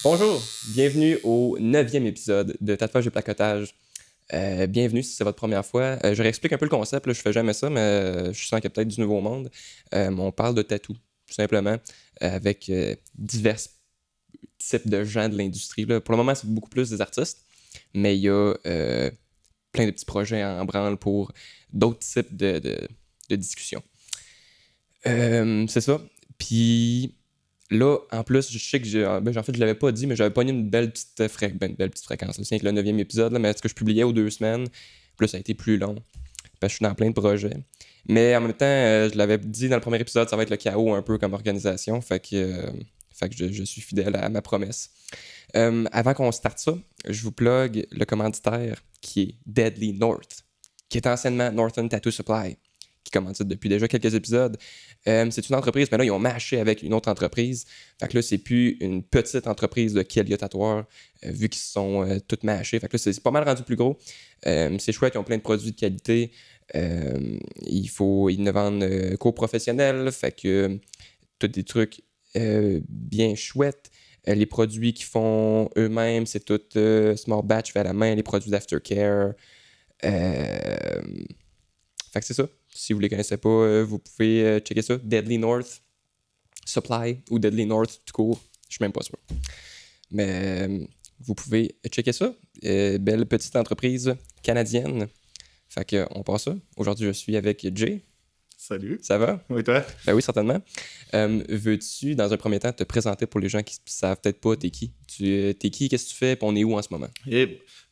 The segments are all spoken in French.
Bonjour, bienvenue au 9e épisode de Tatouage et placotage. Bienvenue si c'est votre première fois. Je réexplique un peu le concept, là, je fais jamais ça, mais je sens qu'il y a peut-être du nouveau monde. On parle de tatou, tout simplement, avec divers types de gens de l'industrie. Là. Pour le moment, c'est beaucoup plus des artistes, mais il y a plein de petits projets en branle pour d'autres types de discussions. C'est ça. Puis là, en plus, je sais que en fait, je l'avais pas dit, mais j'avais pogné une belle petite, une belle petite fréquence. C'est avec le 9e épisode, là, mais est-ce que je publiais aux 2 semaines? Puis là, ça a été plus long, parce que je suis dans plein de projets. Mais en même temps, je l'avais dit dans le premier épisode, ça va être le chaos un peu comme organisation. Fait que je suis fidèle à ma promesse. Avant qu'on starte ça, je vous plug le commanditaire qui est Deadly North, qui est anciennement Northern Tattoo Supply, qui commandite depuis déjà quelques épisodes. C'est une entreprise, mais là, ils ont mâché avec une autre entreprise. Fait que là, c'est plus une petite entreprise de Kelia Tatoueurs, vu qu'ils sont toutes mâchés. Fait que là, c'est pas mal rendu plus gros. C'est chouette, ils ont plein de produits de qualité. Ils ne vendent qu'aux professionnels. Fait que tous des trucs bien chouettes. Les produits qu'ils font eux-mêmes, c'est tout small batch fait à la main, les produits d'aftercare. Fait que c'est ça. Si vous ne les connaissez pas, vous pouvez checker ça. Deadly North Supply ou Deadly North tout court. Je suis même pas sûr. Mais vous pouvez checker ça. Belle petite entreprise canadienne. Fait que on passe ça. Aujourd'hui, je suis avec Jay. Salut. Ça va? Oui, toi? Ben oui, certainement. Veux-tu, dans un premier temps, te présenter pour les gens qui ne savent peut-être pas t'es qui? T'es qui? Qu'est-ce que tu fais? Puis on est où en ce moment?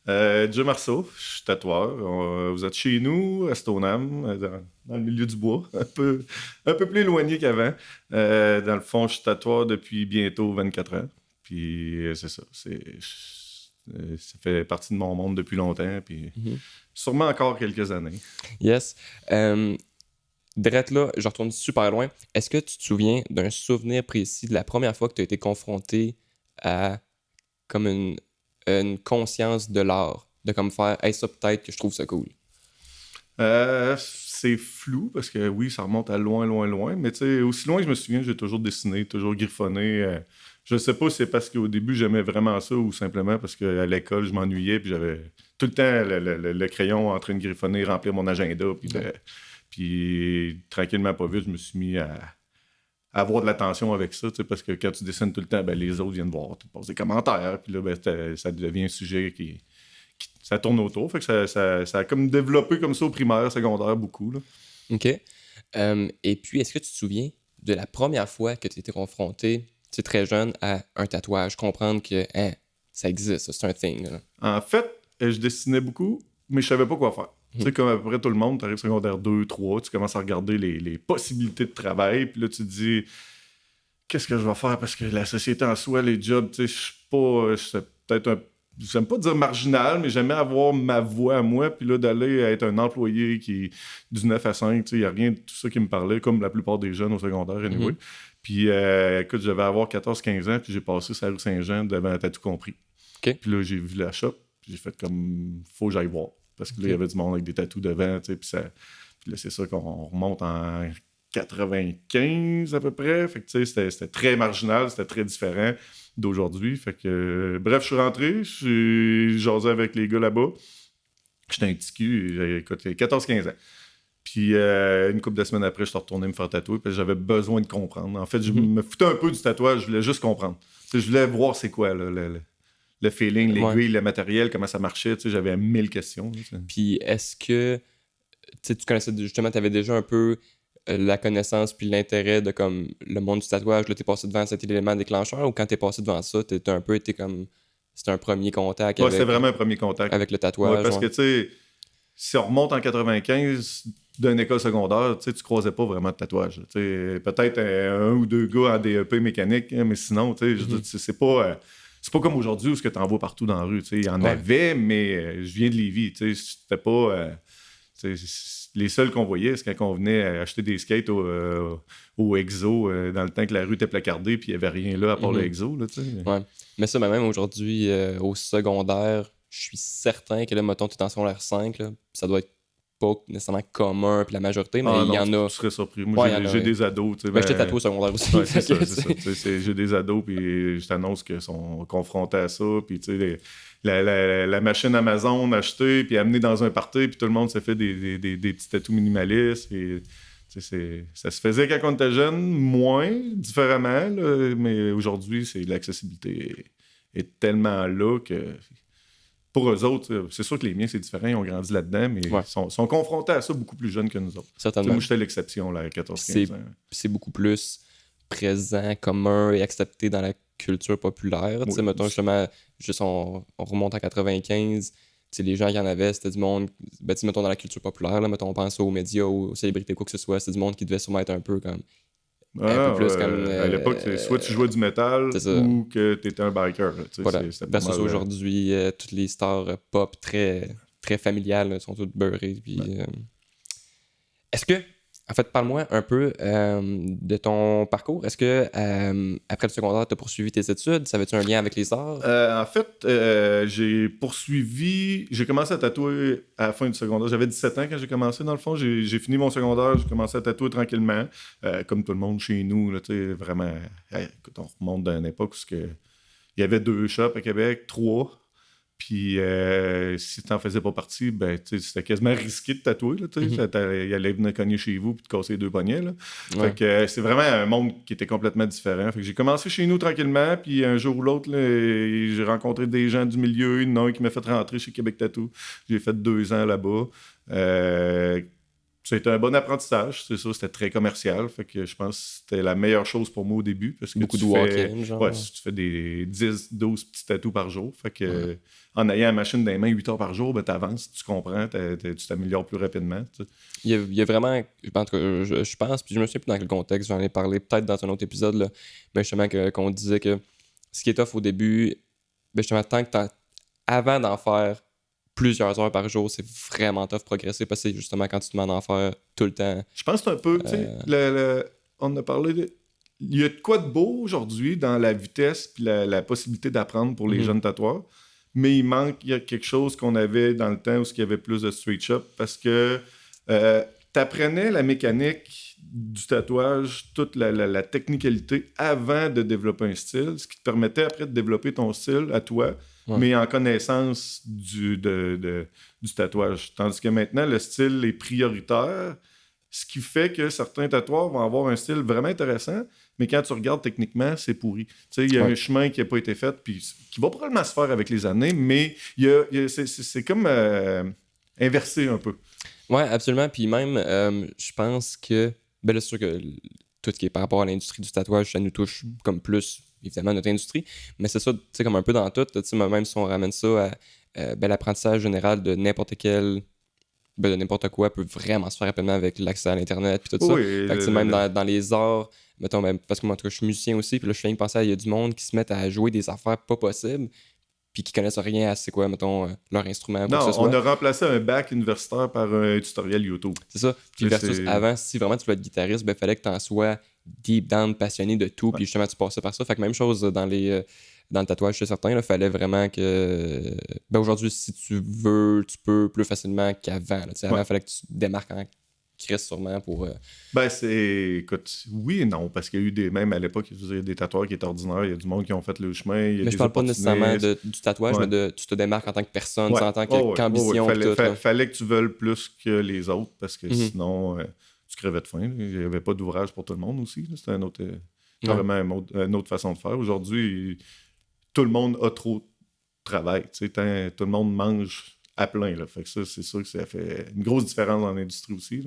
Joe Marceau, je suis tatoueur. Vous êtes chez nous, à Stoneham, dans le milieu du bois, un peu plus éloigné qu'avant. Dans le fond, je suis tatoueur depuis bientôt 24 ans. Puis c'est ça. Ça fait partie de mon monde depuis longtemps. Puis sûrement encore quelques années. Yes. Drette là, je retourne super loin. Est-ce que tu te souviens d'un souvenir précis de la première fois que tu as été confronté à comme une conscience de l'art? De comme faire, hey, ça peut-être que je trouve ça cool. C'est flou parce que oui, ça remonte à loin, loin, loin. Mais tu sais, aussi loin que je me souviens, j'ai toujours dessiné, toujours griffonné. Je sais pas si c'est parce qu'au début j'aimais vraiment ça ou simplement parce qu'à l'école je m'ennuyais puis j'avais tout le temps le crayon en train de griffonner, remplir mon agenda. Puis tranquillement, pas vite, je me suis mis à avoir de l'attention avec ça, parce que quand tu dessines tout le temps, ben, les autres viennent voir, tu poses des commentaires, puis là, ben, ça devient un sujet qui ça tourne autour. Fait que ça a comme développé comme ça au primaire, secondaire, beaucoup. Là. OK. Et puis, est-ce que tu te souviens de la première fois que tu étais confronté, tu es très jeune, à un tatouage? Comprendre que ça existe, c'est un thing. Là. En fait, je dessinais beaucoup, mais je savais pas quoi faire. Tu sais, comme à peu près tout le monde, tu arrives secondaire 2, 3, tu commences à regarder les possibilités de travail, puis là, tu te dis, qu'est-ce que je vais faire? Parce que la société en soi, les jobs, tu sais, je suis pas... C'est peut-être un... J'aime pas dire marginal, mais j'aimais avoir ma voix à moi, puis là, d'aller être un employé qui du 9 à 5, tu sais, il n'y a rien de tout ça qui me parlait, comme la plupart des jeunes au secondaire, anyway. Puis, écoute, je devais avoir 14-15 ans, puis j'ai passé sur la rue Saint-Jean devant un Tatou Compris. OK. Puis là, j'ai vu la shop, puis j'ai fait comme, faut que j'aille voir. Parce que là, il y avait du monde avec des tatous devant, tu sais, puis là, c'est ça qu'on remonte en 95 à peu près. Fait que, tu sais, c'était très marginal, c'était très différent d'aujourd'hui. Fait que, bref, je suis rentré, j'ai jasé avec les gars là-bas. J'étais un petit cul, j'avais 14-15 ans. Puis une couple de semaines après, je suis retourné me faire tatouer parce que j'avais besoin de comprendre. En fait, je me foutais un peu du tatouage, je voulais juste comprendre. Tu sais, je voulais voir c'est quoi là, le feeling, l'aiguille, le matériel, comment ça marchait. Tu sais, j'avais 1000 questions. Là, puis est-ce que tu connaissais justement, tu avais déjà un peu la connaissance puis l'intérêt de comme le monde du tatouage, là, t'es passé devant cet élément déclencheur ou quand t'es passé devant ça, t'es un peu été comme. C'était un premier contact ouais, c'était vraiment un premier contact. avec le tatouage. Ouais, parce que, tu sais, si on remonte en 95, d'une école secondaire, tu sais, tu croisais pas vraiment de tatouage. Tu sais, peut-être un ou deux gars en DEP mécanique, hein, mais sinon, tu sais, je veux dire, c'est pas comme aujourd'hui où tu en vois partout dans la rue. Tu sais, il y en avait, mais je viens de Lévis. Tu sais, c'était pas... les seuls qu'on voyait, c'est quand on venait acheter des skates au Exo dans le temps que la rue était placardée puis il n'y avait rien là à part le Exo. Là, ouais. Mais ça, même aujourd'hui, au secondaire, je suis certain que là, mettons, tu es en secondaire 5, là, ça doit être pas nécessairement commun puis la majorité, mais il y en a. Tu serais surpris. Moi, j'ai des ados. Ben, j'étais tatoué au secondaire aussi. Ouais, c'est ça. J'ai des ados, puis je t'annonce qu'ils sont confrontés à ça. Puis, tu sais, la machine Amazon achetée, puis amenée dans un party, puis tout le monde s'est fait des petits tatous minimalistes. Et, ça se faisait quand on était jeune, moins, différemment, là, mais aujourd'hui, l'accessibilité est tellement là que pour eux autres, c'est sûr que les miens, c'est différent, ils ont grandi là-dedans, mais ils sont confrontés à ça beaucoup plus jeunes que nous autres. Certainement. Moi, j'étais l'exception, là, à 14-15 ans. C'est beaucoup plus présent, commun et accepté dans la culture populaire. Tu sais, mettons, justement, on remonte en 95, les gens qui en avaient, c'était du monde, ben, mettons, dans la culture populaire, là, mettons, on pense aux médias, aux célébrités, quoi que ce soit, c'était du monde qui devait sûrement être un peu comme... un peu plus comme... à l'époque, soit tu jouais du métal ou que tu étais un biker. Voilà. Versus aujourd'hui, toutes les stars pop très, très familiales sont toutes beurrées. Puis, est-ce que... En fait, parle-moi un peu de ton parcours. Est-ce que après le secondaire, tu as poursuivi tes études? Ça avait-tu un lien avec les arts? En fait, j'ai commencé à tatouer à la fin du secondaire. J'avais 17 ans quand j'ai commencé, dans le fond. J'ai fini mon secondaire, j'ai commencé à tatouer tranquillement. Comme tout le monde chez nous, là, vraiment. Écoute, on remonte dans une époque où il y avait 2 shops à Québec, 3. Puis si tu n'en faisais pas partie, ben, c'était quasiment risqué de tatouer. Là, il allait venir cogner chez vous et te casser 2 poignets. Là. Ouais. Fait que c'est vraiment un monde qui était complètement différent. Fait que j'ai commencé chez nous tranquillement, puis un jour ou l'autre, là, j'ai rencontré des gens du milieu. Il y en a un qui m'a fait rentrer chez Québec Tattoo. J'ai fait 2 ans là-bas. C'était un bon apprentissage, c'est ça, c'était très commercial. Fait que je pense que c'était la meilleure chose pour moi au début. Parce que beaucoup de walk-in, genre. Ouais, tu fais des 10-12 petits tatous par jour. Fait que en ayant la machine dans les mains 8 heures par jour, ben t'avances, tu comprends, tu t'améliores plus rapidement. Il y a vraiment, en tout cas, je pense, puis je me souviens plus dans quel contexte, j'en ai parlé peut-être dans un autre épisode, là, mais justement qu'on disait que ce qui est tough au début, ben justement, tant que avant d'en faire plusieurs heures par jour, c'est vraiment tough progresser parce que c'est justement quand tu te demandes d'en faire tout le temps. Je pense que c'est un peu, tu sais, on a parlé il y a de quoi de beau aujourd'hui dans la vitesse puis la possibilité d'apprendre pour les jeunes tatoueurs, mais il y a quelque chose qu'on avait dans le temps où il y avait plus de street shop parce que t'apprenais la mécanique du tatouage, toute la technicalité avant de développer un style, ce qui te permettait après de développer ton style à toi, mais en connaissance du tatouage. Tandis que maintenant, le style est prioritaire, ce qui fait que certains tatoueurs vont avoir un style vraiment intéressant, mais quand tu regardes techniquement, c'est pourri. Tu sais, il y a un chemin qui n'a pas été fait, puis qui va probablement se faire avec les années, mais c'est comme inversé un peu. Oui, absolument. Puis même, je pense que, ben là, c'est sûr que tout ce qui est par rapport à l'industrie du tatouage, ça nous touche comme plus, évidemment, notre industrie. Mais c'est ça, tu sais, comme un peu dans tout, tu sais, même si on ramène ça à l'apprentissage général de n'importe quel, de n'importe quoi peut vraiment se faire rapidement avec l'accès à l'Internet puis tout ça. Fait que même dans les arts, mettons, parce que moi, en tout cas, je suis musicien aussi, puis là, je viens de penser à, il y a du monde qui se met à jouer des affaires pas possibles, puis qui connaissent rien à c'est quoi, mettons, leur instrument. Non, on a remplacé un bac universitaire par un tutoriel YouTube. C'est ça. Puis versus avant, si vraiment tu veux être guitariste, ben fallait que tu en sois deep down, passionné de tout, puis justement tu passais par ça. Fait que même chose dans le tatouage chez certains, il fallait vraiment que... Ben aujourd'hui, si tu veux, tu peux plus facilement qu'avant. Avant, il fallait que tu te démarques en crise sûrement pour... Ben écoute, oui et non, parce qu'il y a eu même à l'époque, il y a des tatoueurs qui étaient ordinaires, il y a du monde qui ont fait le chemin. Mais je parle pas nécessairement du tatouage, mais tu te démarques en tant que personne, en tant qu'ambition. Fallait que tu veuilles plus que les autres, parce que sinon, tu crevais de faim. Il n'y avait pas d'ouvrage pour tout le monde aussi. C'était carrément une autre façon de faire. Aujourd'hui, tout le monde a trop de travail. Tout le monde mange à plein. Là. Fait que ça, c'est sûr que ça fait une grosse différence dans l'industrie aussi.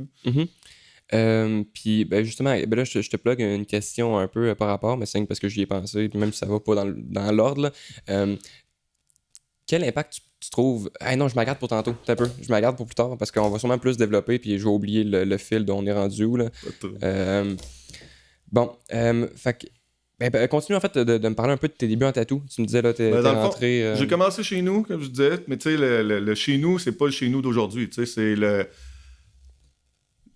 Puis justement, là, je te plug une question un peu par rapport, mais c'est parce que j'y ai pensé, même si ça va pas dans l'ordre. Quel impact tu trouves... non, je me garde pour tantôt, un peu. Je me garde pour plus tard, parce qu'on va sûrement plus développer, puis je vais oublier le fil dont on est rendu où. Là. Fait que... continue en fait de me parler un peu de tes débuts en tatou. Tu me disais là, t'es rentré... J'ai commencé chez nous, comme je disais, mais tu sais, le chez nous, c'est pas le chez nous d'aujourd'hui. Tu sais, c'est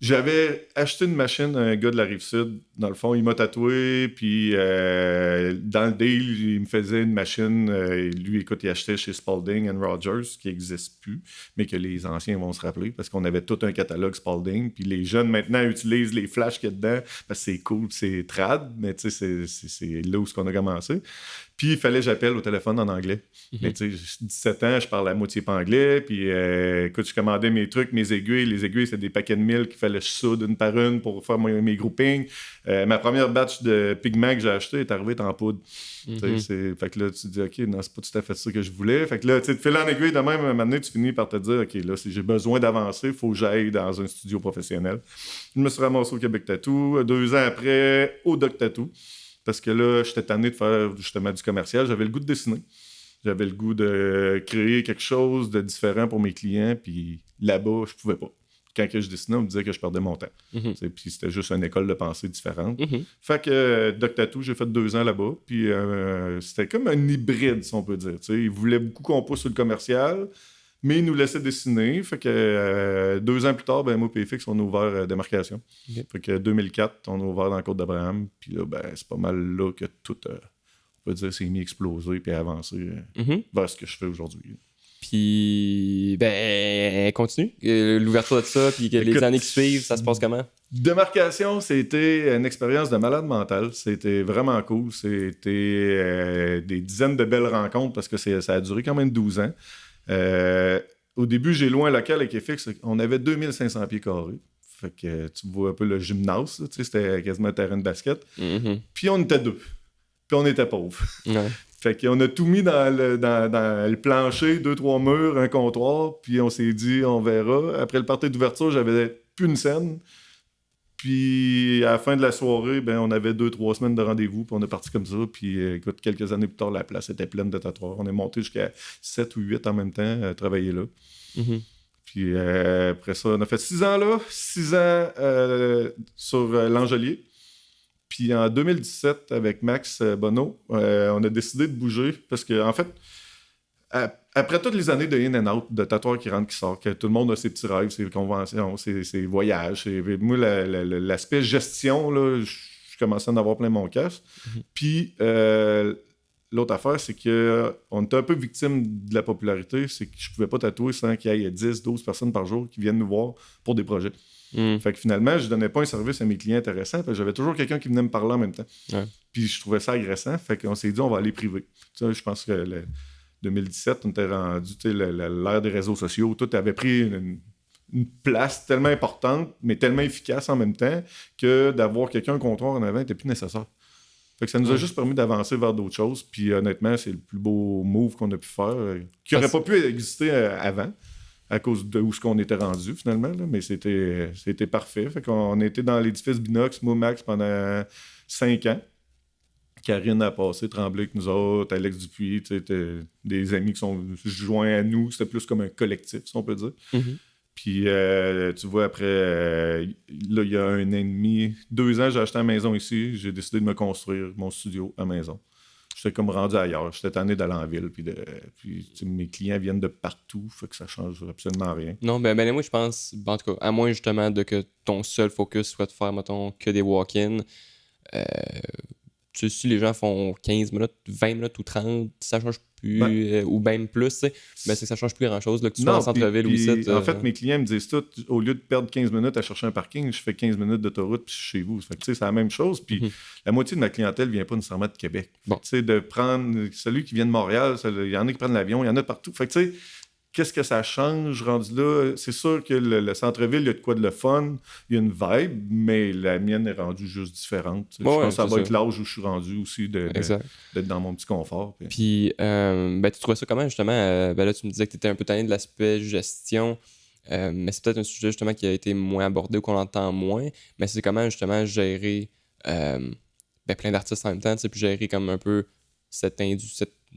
J'avais acheté une machine à un gars de la Rive-Sud. Dans le fond, il m'a tatoué, puis dans le deal, il me faisait une machine. Lui, écoute, il achetait chez Spalding Rogers, qui n'existe plus, mais que les anciens vont se rappeler, parce qu'on avait tout un catalogue Spalding, puis les jeunes, maintenant, utilisent les flashs qu'il y a dedans, parce que c'est cool, c'est trad, mais tu sais, c'est là où on a commencé. Puis il fallait que j'appelle au téléphone en anglais. Mais tu sais, j'ai 17 ans, je parle à moitié pas anglais. Puis écoute, je commandais mes trucs, mes aiguilles. Les aiguilles, c'est des paquets de 1000 qu'il fallait que je soude une par une pour faire mes groupings. Ma première batch de pigments que j'ai acheté est arrivée en poudre. Fait que là, tu te dis, OK, non, c'est pas tout à fait ça que je voulais. Fait que là, tu sais, te filer en aiguille de même, à un moment donné, tu finis par te dire, OK, là, si j'ai besoin d'avancer, il faut que j'aille dans un studio professionnel. Je me suis ramassé au Québec Tattoo. 2 ans après, au Doc Tattoo. Parce que là, j'étais tanné de faire justement du commercial. J'avais le goût de dessiner. J'avais le goût de créer quelque chose de différent pour mes clients. Puis là-bas, je pouvais pas. Quand que je dessinais, on me disait que je perdais mon temps. Puis c'était juste une école de pensée différente. Fait que Doc Tattoo, j'ai fait 2 ans là-bas. Puis c'était comme un hybride, si on peut dire. Ils voulaient beaucoup qu'on pousse sur le commercial, mais ils nous laissaient dessiner. Fait que 2 ans plus tard, ben, moi et FX, on a ouvert Démarcation. Fait que 2004, on a ouvert dans la Côte d'Abraham. Puis là, ben, c'est pas mal là que tout, on peut dire, s'est mis à exploser puis à avancer vers ce que je fais aujourd'hui. Puis, ben, continue. L'ouverture de ça, puis les années qui suivent, ça se passe comment? Démarcation, c'était une expérience de malade mental. C'était vraiment cool. C'était des dizaines de belles rencontres parce que ça a duré quand même 12 ans. Au début, j'ai loué un local avec FX. On avait 2500 pieds carrés. Fait que tu vois un peu le gymnase. C'était quasiment un terrain de basket. Puis on était 2. Puis on était pauvres. Ouais. Fait qu'on a tout mis dans le plancher, 2-3 murs, un comptoir. Puis on s'est dit, on verra. Après le party d'ouverture, j'avais plus une scène. Puis à la fin de la soirée, ben, on avait 2-3 semaines de rendez-vous, puis on est parti comme ça. Puis écoute, quelques années plus tard, la place était pleine de tatoueurs. On est monté jusqu'à 7 ou 8 en même temps à travailler là. Puis après ça, on a fait 6 ans là, 6 ans sur l'Angelier. Puis en 2017, avec Max Bonneau, on a décidé de bouger parce que, en fait, après toutes les années de in and out, de tatoueurs qui rentrent, qui sortent, que tout le monde a ses petits rêves, ses conventions, ses voyages. Moi, l'aspect gestion, là, je commençais à en avoir plein mon casque. Puis l'autre affaire, c'est qu'on était un peu victime de la popularité. C'est que je pouvais pas tatouer sans qu'il y ait 10-12 personnes par jour qui viennent nous voir pour des projets. Fait que finalement, je donnais pas un service à mes clients intéressant parce que j'avais toujours quelqu'un qui venait me parler en même temps. Ouais. Puis je trouvais ça agressant. Fait qu'on s'est dit, on va aller privé. Tu sais, je pense que 2017, on était rendu, tu sais, l'ère des réseaux sociaux. Tout avait pris une place tellement importante, mais tellement efficace en même temps que d'avoir quelqu'un au comptoir en avant n'était plus nécessaire. Fait que ça nous a juste permis d'avancer vers d'autres choses. Puis honnêtement, c'est le plus beau move qu'on a pu faire, qui n'aurait pas pu exister avant, à cause de où ce qu'on était rendu finalement. Là. Mais c'était parfait. Fait qu'on était dans l'édifice Binox, moi, Max, pendant 5 ans. Karine a passé, Tremblay avec nous autres, Alex Dupuis, des amis qui sont joints à nous. C'était plus comme un collectif, si on peut dire. Puis, tu vois, après, là, il y a 1 an et demi, 2 ans, j'ai acheté une maison ici. J'ai décidé de me construire mon studio à maison. J'étais comme rendu ailleurs. J'étais tanné d'aller en ville. Puis mes clients viennent de partout. Fait que ça change absolument rien. Non, ben moi, je pense, en tout cas, à moins justement de que ton seul focus soit de faire, mettons, que des walk-ins. Tu sais, si les gens font 15 minutes, 20 minutes ou 30, ça change plus, ou même plus, tu sais, ben c'est que ça change plus grand-chose, là, que tu sois en centre-ville ou ici. En fait, mes clients me disent tout, au lieu de perdre 15 minutes à chercher un parking, je fais 15 minutes d'autoroute puis je suis chez vous. Fait que, tu sais, c'est la même chose. Puis la moitié de ma clientèle vient pas nécessairement de Québec. Fait que, tu sais, de prendre celui qui vient de Montréal, il y en a qui prennent l'avion, il y en a de partout. Fait que, tu sais, qu'est-ce que ça change rendu là? C'est sûr que le centre-ville, il y a de quoi de le fun, il y a une vibe, mais la mienne est rendue juste différente. Je pense que ça va être l'âge où je suis rendu aussi, d'être dans mon petit confort. Puis, ben, tu trouvais ça comment, justement? Ben là, tu me disais que tu étais un peu tanné de l'aspect gestion, mais c'est peut-être un sujet, justement, qui a été moins abordé ou qu'on entend moins, mais c'est comment, justement, gérer plein d'artistes en même temps, puis gérer comme un peu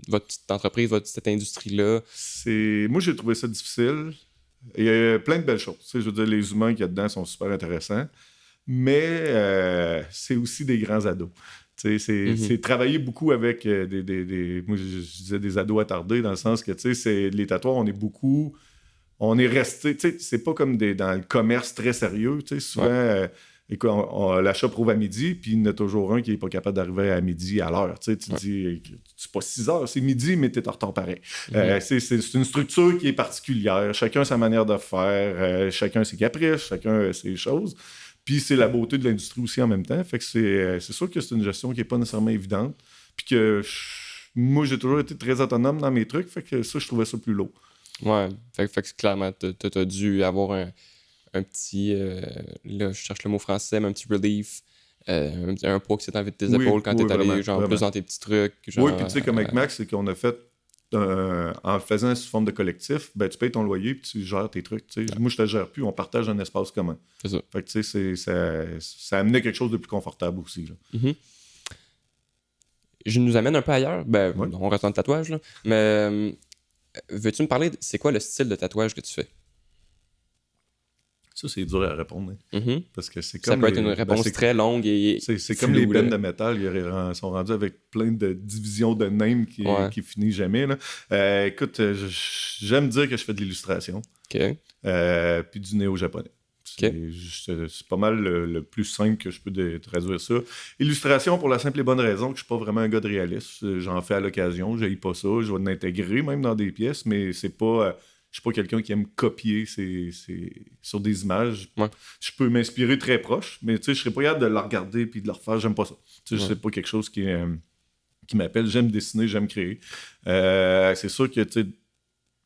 votre petite entreprise, cette industrie-là? Moi, j'ai trouvé ça difficile. Il y a plein de belles choses. Je veux dire, les humains qu'il y a dedans sont super intéressants, mais c'est aussi des grands ados. C'est travailler beaucoup avec moi, je disais des ados attardés, dans le sens que les tatoueurs, on est resté, tu sais, c'est pas comme dans le commerce très sérieux, tu sais, souvent, écoute, l'achat prouve à midi, puis il y en a toujours un qui est pas capable d'arriver à midi à l'heure, tu sais, tu dis, c'est pas 6 heures, c'est midi, mais t'es en retard pareil. C'est une structure qui est particulière, chacun a sa manière de faire, chacun a ses caprices, chacun a ses choses, puis c'est la beauté de l'industrie aussi en même temps, fait que c'est sûr que c'est une gestion qui est pas nécessairement évidente, puis que moi, j'ai toujours été très autonome dans mes trucs, fait que ça, je trouvais ça plus lourd. Ouais, fait que clairement, t'as dû avoir un petit, là, je cherche le mot français, mais un petit relief, un poids qui s'est enlevé de tes épaules quand t'es allé, vraiment, genre, vraiment. plus dans tes petits trucs. Genre, Oui, puis tu sais, comme avec Max, c'est qu'on a fait, en le faisant sous forme de collectif, ben tu payes ton loyer puis tu gères tes trucs. Tu sais. Moi, je te gère plus, on partage un espace commun. C'est ça. Fait que tu sais, ça amenait quelque chose de plus confortable aussi. Là. Mm-hmm. Je nous amène un peu ailleurs. Ben, on reste dans le tatouage, là. Mais veux-tu me parler, c'est quoi le style de tatouage que tu fais? Ça, c'est dur à répondre. Hein. Mm-hmm. Parce que c'est comme ça peut être une réponse très longue et c'est comme les bands de métal, ils sont rendus avec plein de divisions de names qui finissent jamais. Là. Écoute, j'aime dire que je fais de l'illustration. OK. Puis du néo-japonais. C'est pas mal le plus simple que je peux traduire ça. Illustration pour la simple et bonne raison que je suis pas vraiment un gars de réaliste. J'en fais à l'occasion, j'haïs pas ça. Je vais l'intégrer même dans des pièces, mais c'est pas... je suis pas quelqu'un qui aime copier sur des images. Ouais. Je peux m'inspirer très proche, mais tu sais, je serais pas capable de la regarder puis de la refaire. J'aime pas ça. Tu sais, c'est pas quelque chose qui m'appelle. J'aime dessiner, j'aime créer. C'est sûr que tu sais,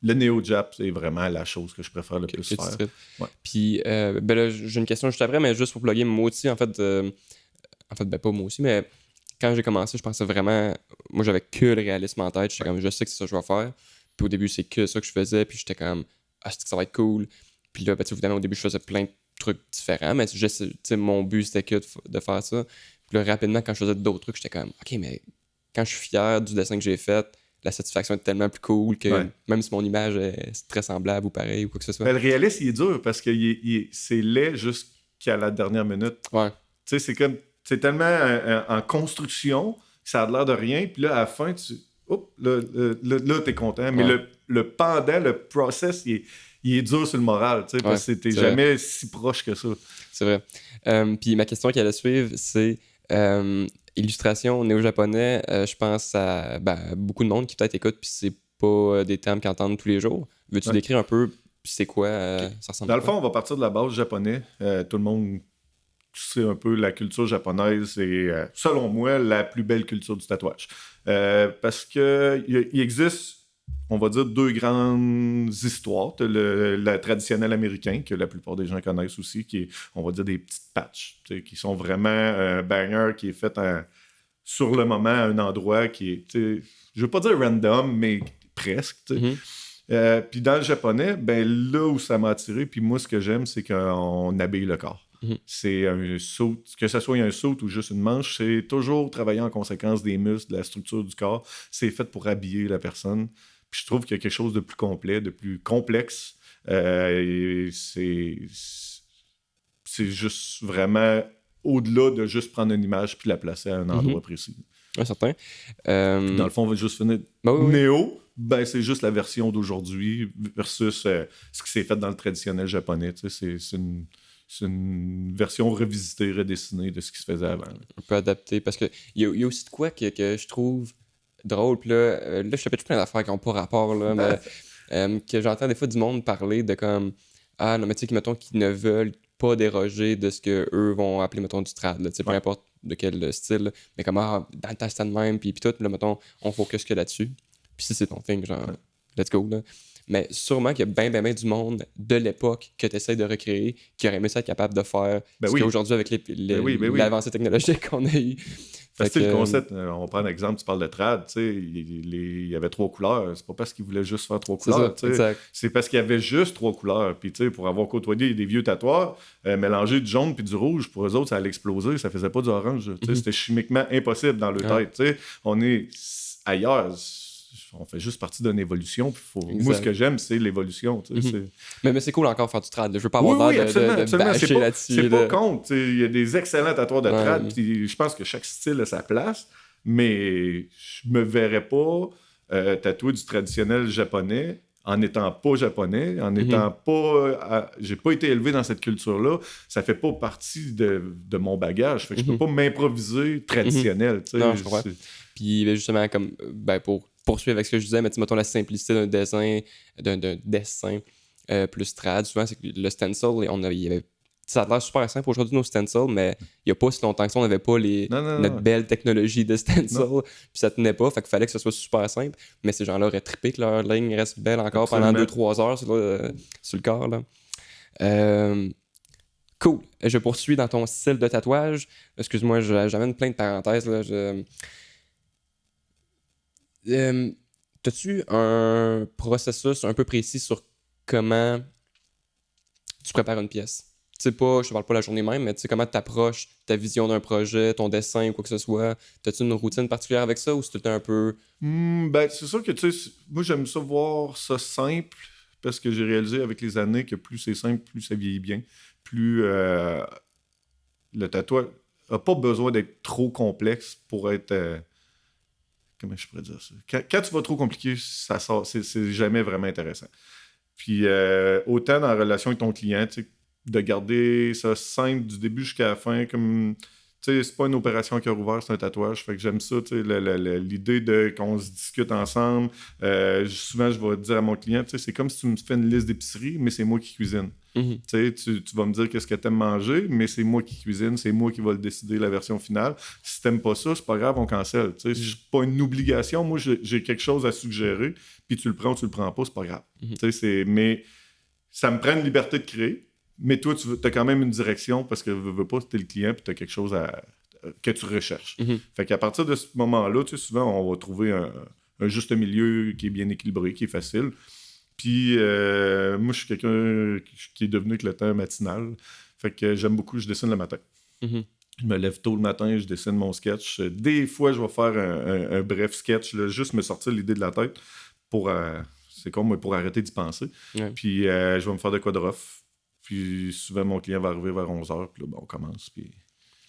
le néo-jap, c'est vraiment la chose que je préfère le plus faire. Ouais. Puis, ben là, j'ai une question juste après, mais juste pour plugger, moi aussi, en fait, ben pas moi aussi, mais quand j'ai commencé, je pensais vraiment, moi j'avais que le réalisme en tête, j'étais comme, je sais que c'est ça que je vais faire. Puis au début, c'est que ça que je faisais, puis j'étais comme, c'est que ça va être cool. Puis là, ben, évidemment, au début, je faisais plein de trucs différents, mais mon but, c'était que de faire ça. Puis là, rapidement, quand je faisais d'autres trucs, j'étais comme, OK, mais quand je suis fier du dessin que j'ai fait, la satisfaction est tellement plus cool que même si mon image est très semblable ou pareil ou quoi que ce soit. Ben, le réalisme, il est dur parce que c'est laid jusqu'à la dernière minute. Ouais. Tu sais, c'est tellement en construction que ça a l'air de rien, puis là, à la fin, là, t'es content. Mais le pendant, le process, il est dur sur le moral, tu sais, parce que t'es jamais si proche que ça. C'est vrai. Puis ma question qui allait suivre, c'est illustration néo-japonais. Je pense à beaucoup de monde qui peut-être écoute, puis c'est pas des termes qu'ils entendent tous les jours. Veux-tu décrire un peu c'est quoi ça ressemble? Dans le fond, on va partir de la base japonais. Tout le monde sait un peu la culture japonaise. C'est, selon moi, la plus belle culture du tatouage. Parce qu'il existe, on va dire, deux grandes histoires. La traditionnelle américaine, que la plupart des gens connaissent aussi, qui est, on va dire, des petites patchs, qui sont vraiment un banger qui est fait sur le moment à un endroit qui est, je veux pas dire random, mais presque. Puis dans le japonais, ben là où ça m'a attiré, puis moi, ce que j'aime, c'est qu'on habille le corps. C'est un saut, que ce soit un saut ou juste une manche, c'est toujours travailler en conséquence des muscles, de la structure du corps. C'est fait pour habiller la personne. Puis je trouve qu'il y a quelque chose de plus complet, de plus complexe. C'est juste vraiment au-delà de juste prendre une image puis la placer à un endroit précis. Ouais, certain. Dans le fond, on va juste finir. Néo, ben, c'est juste la version d'aujourd'hui versus ce qui s'est fait dans le traditionnel japonais. C'est une version revisitée, redessinée de ce qui se faisait avant. Un peu adapté, parce qu'il y a aussi de quoi que je trouve drôle. Puis là, je te pète plein d'affaires qui n'ont pas rapport, là, mais que j'entends des fois du monde parler de comme, ah non, mais tu sais, mettons, qu'ils ne veulent pas déroger de ce qu'eux vont appeler, mettons, du trad, là, peu importe de quel style, là, mais comme, dans le temps, de même, puis tout, là, mettons, on focus que là-dessus. Puis si c'est ton thing, genre, let's go, là. Mais sûrement qu'il y a bien du monde de l'époque que tu essaies de recréer qui aurait aimé ça être capable de faire ce qu'aujourd'hui avec l'avancée technologique qu'on a eu. Parce que le concept, on prend un exemple, tu parles de trad, il y avait 3 couleurs. C'est pas parce qu'ils voulaient juste faire 3 couleurs. C'est parce qu'il y avait juste 3 couleurs. Puis pour avoir côtoyé des vieux tatoueurs, mélanger du jaune puis du rouge, pour eux autres, ça allait exploser. Ça faisait pas du orange. C'était chimiquement impossible dans leur tête. On est ailleurs. On fait juste partie d'une évolution. Moi, ce que j'aime, c'est l'évolution. Mais c'est cool encore de faire du trad. Je veux pas avoir l'air de bâcher là-dessus. C'est pas contre. Il y a des excellents tatoueurs de trad. Je pense que chaque style a sa place. Mais je me verrais pas tatouer du traditionnel japonais en n'étant pas japonais, en n'étant pas... j'ai pas été élevé dans cette culture-là, ça fait pas partie de mon bagage. Fait que je peux pas m'improviser traditionnel. Tu sais, Non, je comprends. Puis ben, justement, comme pour poursuivre avec ce que je disais, mais mettons la simplicité d'un dessin plus trad, souvent c'est que le stencil, il y avait ça a l'air super simple aujourd'hui nos stencils, mais il n'y a pas si longtemps que ça, on n'avait pas notre belle technologie de stencil, puis ça tenait pas, fait qu'il fallait que ce soit super simple, mais ces gens-là auraient trippé que leur ligne reste belle encore Absolument. Pendant 2-3 heures sur le corps. Là. Cool. Je poursuis dans ton style de tatouage. Excuse-moi, j'amène plein de parenthèses. Là. T'as-tu un processus un peu précis sur comment tu prépares une pièce? Tu sais pas, je te parle pas la journée même, mais tu sais comment tu approches ta vision d'un projet, ton dessin ou quoi que ce soit. T'as-tu une routine particulière avec ça ou c'est tout un peu... Ben, c'est sûr que, tu sais, moi j'aime ça voir ça simple parce que j'ai réalisé avec les années que plus c'est simple, plus ça vieillit bien. Plus le tatouage n'a pas besoin d'être trop complexe pour être... comment je pourrais dire ça? Quand tu vas trop compliqué, ça sort, c'est jamais vraiment intéressant. Puis autant dans la relation avec ton client, tu sais, de garder ça simple du début jusqu'à la fin, comme... Tu sais, c'est pas une opération à cœur ouvert, c'est un tatouage. Fait que j'aime ça, tu sais, l'idée de qu'on se discute ensemble. Souvent, je vais dire à mon client, tu sais, c'est comme si tu me fais une liste d'épicerie, mais c'est moi qui cuisine. Tu sais, tu vas me dire qu'est-ce que t'aimes manger, mais c'est moi qui cuisine, c'est moi qui va le décider, la version finale. Si t'aimes pas ça, c'est pas grave, on cancelle. Tu sais, c'est pas une obligation. Moi, j'ai quelque chose à suggérer, puis tu le prends ou tu le prends pas, c'est pas grave. Tu sais, mais ça me prend une liberté de créer. Mais toi, tu as quand même une direction parce que veux pas, t'es le client puis tu as quelque chose que tu recherches. Fait qu'à partir de ce moment-là, tu sais, souvent, on va trouver un juste milieu qui est bien équilibré, qui est facile. Puis moi, je suis quelqu'un qui est devenu avec le temps matinal. Fait que j'aime beaucoup, je dessine le matin. Je me lève tôt le matin, je dessine mon sketch. Des fois, je vais faire un bref sketch, là, juste me sortir l'idée de la tête pour... c'est comme pour arrêter d'y penser. Ouais. Puis je vais me faire de quoi de rough. Puis souvent, mon client va arriver vers 11h, puis là, ben, on commence. Puis...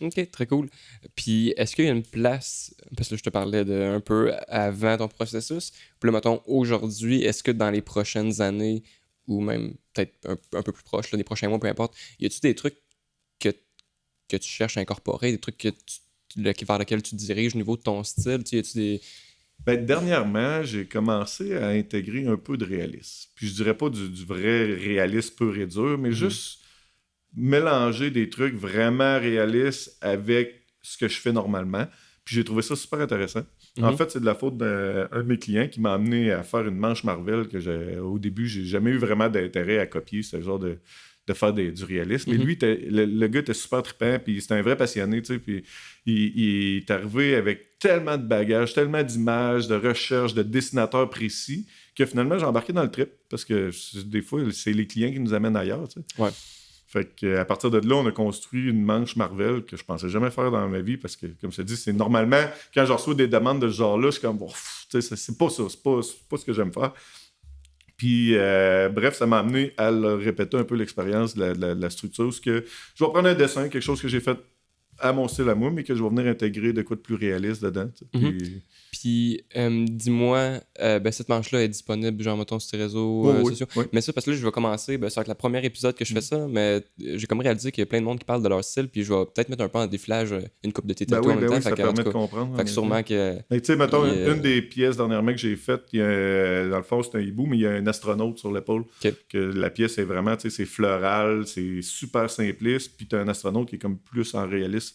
OK, très cool. Puis est-ce qu'il y a une place, parce que là, je te parlais un peu avant ton processus, puis là, mettons, aujourd'hui, est-ce que dans les prochaines années, ou même peut-être un peu plus proche, là, les prochains mois, peu importe, y a-tu des trucs que tu cherches à incorporer, des trucs vers lesquels tu te diriges au niveau de ton style? Y a-tu des... Ben, dernièrement, j'ai commencé à intégrer un peu de réalisme. Puis je dirais pas du vrai réalisme pur et dur, mais juste mélanger des trucs vraiment réalistes avec ce que je fais normalement. Puis j'ai trouvé ça super intéressant. En fait, c'est de la faute d'un de mes clients qui m'a amené à faire une manche Marvel que au début, j'ai jamais eu vraiment d'intérêt à copier ce genre de faire du réalisme. Mais lui, le gars était super trippant, puis c'était un vrai passionné, tu sais, puis il est arrivé avec tellement de bagages, tellement d'images, de recherches, de dessinateurs précis, que finalement, j'ai embarqué dans le trip, parce que des fois, c'est les clients qui nous amènent ailleurs, tu sais. Ouais. Fait qu'à partir de là, on a construit une manche Marvel que je pensais jamais faire dans ma vie, parce que, comme je te dis, c'est normalement, quand je reçois des demandes de ce genre-là, je suis comme, bon, tu sais, c'est pas ça, c'est pas ce que j'aime faire. Puis, bref, ça m'a amené à répéter un peu l'expérience de la structure. Parce que je vais prendre un dessin, quelque chose que j'ai fait à mon style à moi, mais que je vais venir intégrer de quoi de plus réaliste dedans. Puis, dis-moi, cette manche-là est disponible, genre, mettons, sur tes réseaux sociaux. Oui. Mais ça, parce que là, je vais commencer, ça va être le premier épisode que je fais ça, mais j'ai comme réalisé qu'il y a plein de monde qui parle de leur style, puis je vais peut-être mettre un peu en défilage une coupe de tes tatouages en même temps. Oui, ça permet de comprendre. Fait que sûrement que... Tu sais, mettons, une des pièces dernièrement que j'ai faites, dans le fond, c'est un hibou, mais il y a un astronaute sur l'épaule. Que la pièce est vraiment, tu sais, c'est floral, c'est super simpliste, puis tu as un astronaute qui est comme plus en réalisme.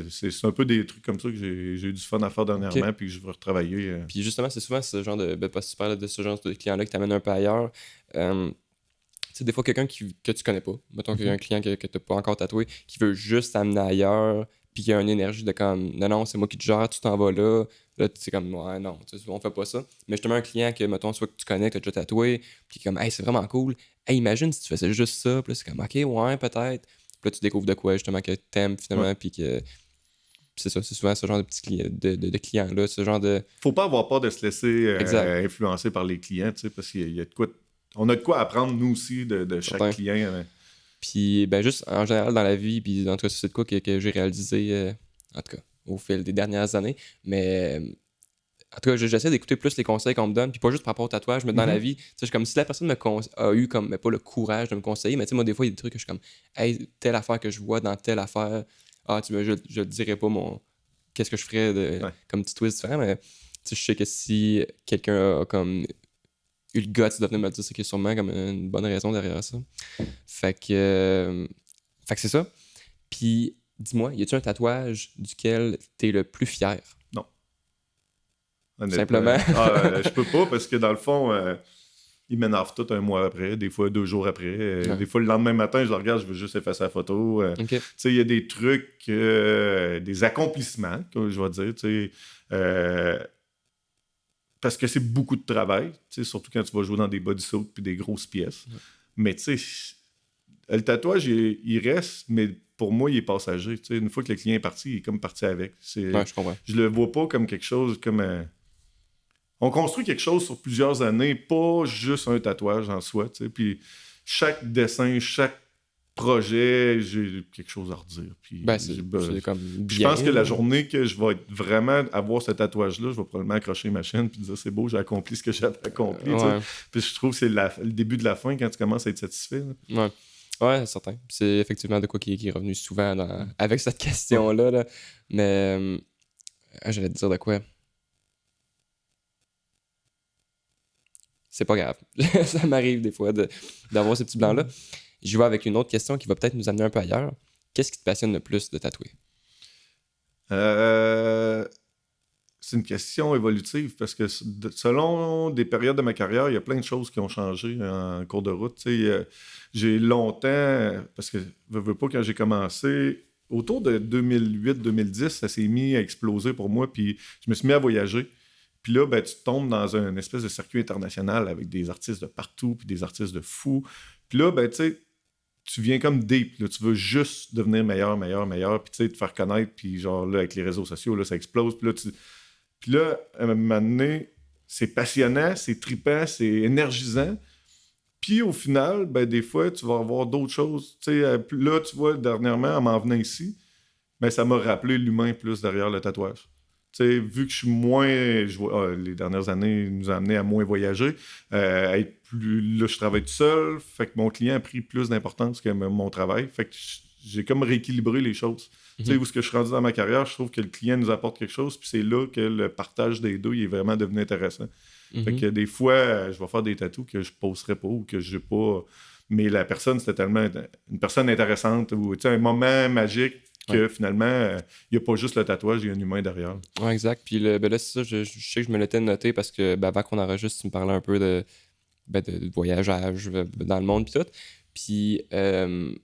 C'est un peu des trucs comme ça que j'ai eu du fun à faire dernièrement, puis que je veux retravailler. Puis justement, c'est souvent ce genre de... pas super, de ce genre de client-là qui t'amène un peu ailleurs. Tu sais, des fois, quelqu'un que tu connais pas, mettons qu'il y a un client que tu n'as pas encore tatoué, qui veut juste t'amener ailleurs, puis qui a une énergie de comme, non, c'est moi qui te gère, tu t'en vas là. Là, tu sais, comme, ouais, non, on fait pas ça. Mais justement, un client que, mettons, soit que tu connais, que tu as déjà tatoué, puis comme, hey, c'est vraiment cool. Hey, imagine si tu faisais juste ça, puis là, c'est comme, ok, ouais, peut-être. Puis là, tu découvres de quoi, justement, que t'aimes finalement, puis que. C'est ça, c'est souvent ce genre de petits de clients-là, ce genre de... Faut pas avoir peur de se laisser influencer par les clients, tu sais, parce qu'il y a de quoi... On a de quoi apprendre, nous aussi, de chaque client. Puis, ben juste, en général, dans la vie, puis en tout cas, c'est de quoi que j'ai réalisé, en tout cas, au fil des dernières années, mais En tout cas, j'essaie d'écouter plus les conseils qu'on me donne, puis pas juste par rapport au tatouage, mais dans la Mhm. vie. Tu sais, comme si la personne a eu comme, mais pas le courage de me conseiller, mais tu sais, moi, des fois, il y a des trucs que je suis comme, hey, telle affaire que je vois dans telle affaire, tu vois, je dirais pas qu'est-ce que je ferais Ouais. comme petit twist différent, mais tu sais, je sais que si quelqu'un a comme eu le guts de venir me dire, c'est qu'il y a sûrement comme une bonne raison derrière ça. Fait que c'est ça. Puis, dis-moi, y a-tu un tatouage duquel t'es le plus fier? Non. Honnêtement. Simplement. Je peux pas parce que dans le fond, ils m'énervent tout un mois après, des fois 2 jours après. Ouais. Des fois, le lendemain matin, je le regarde, je veux juste effacer la photo. OK. Tu sais, il y a des trucs, des accomplissements, que je vais dire, tu sais. Parce que c'est beaucoup de travail, tu sais, surtout quand tu vas jouer dans des bodysuits puis des grosses pièces. Ouais. Mais tu sais, le tatouage, il reste, mais pour moi, il est passager. Tu sais, une fois que le client est parti, il est comme parti avec. Ouais, je comprends. Je le vois pas comme quelque chose, comme... On construit quelque chose sur plusieurs années, pas juste un tatouage en soi, tu sais. Puis chaque dessin, chaque projet, j'ai quelque chose à redire. Puis Ben, c'est comme je bien. pense que la journée que je vais vraiment avoir ce tatouage-là, je vais probablement accrocher ma chaîne puis dire c'est beau, j'ai accompli ce que j'avais accompli. Tu sais. Ouais. Puis je trouve que c'est le début de la fin quand tu commences à être satisfait. Là. Ouais. Ouais, c'est certain. C'est effectivement de quoi qui est revenu souvent avec cette question-là. Là. Mais j'allais te dire de quoi. C'est pas grave. Ça m'arrive des fois d'avoir ces petits blancs-là. Je vais avec une autre question qui va peut-être nous amener un peu ailleurs. Qu'est-ce qui te passionne le plus de tatouer? C'est une question évolutive parce que selon des périodes de ma carrière, il y a plein de choses qui ont changé en cours de route. Tu sais, j'ai longtemps, parce que veux pas, quand j'ai commencé, autour de 2008-2010, ça s'est mis à exploser pour moi, puis je me suis mis à voyager. Puis là, ben, tu tombes dans un espèce de circuit international avec des artistes de partout, puis des artistes de fous. Puis là, ben, tu sais, tu viens comme deep, là, tu veux juste devenir meilleur, puis tu sais, te faire connaître, puis genre là, avec les réseaux sociaux, là, ça explose, puis là, à un moment donné, c'est passionnant, c'est trippant, c'est énergisant, puis au final, ben des fois, tu vas avoir d'autres choses, tu sais, là, tu vois, dernièrement, en m'en venant ici, ben ça m'a rappelé l'humain plus derrière le tatouage. Tu sais, vu que je suis moins... les dernières années nous ont amené à moins voyager, à être plus... Là, je travaille tout seul, fait que mon client a pris plus d'importance que mon travail. Fait que j'ai comme rééquilibré les choses. Tu sais, où ce que je suis rendu dans ma carrière, je trouve que le client nous apporte quelque chose, puis c'est là que le partage des deux il est vraiment devenu intéressant. Fait que des fois, je vais faire des tatous que je poserais pas ou que je n'ai pas... Mais la personne, c'était tellement une personne intéressante ou un moment magique que finalement, il n'y a pas juste le tatouage, il y a un humain derrière. Ouais, exact. Puis ben là, c'est ça, je sais que je me l'étais noté parce que avant qu'on enregistre, tu me parlais un peu de voyageage dans le monde puis tout. Puis je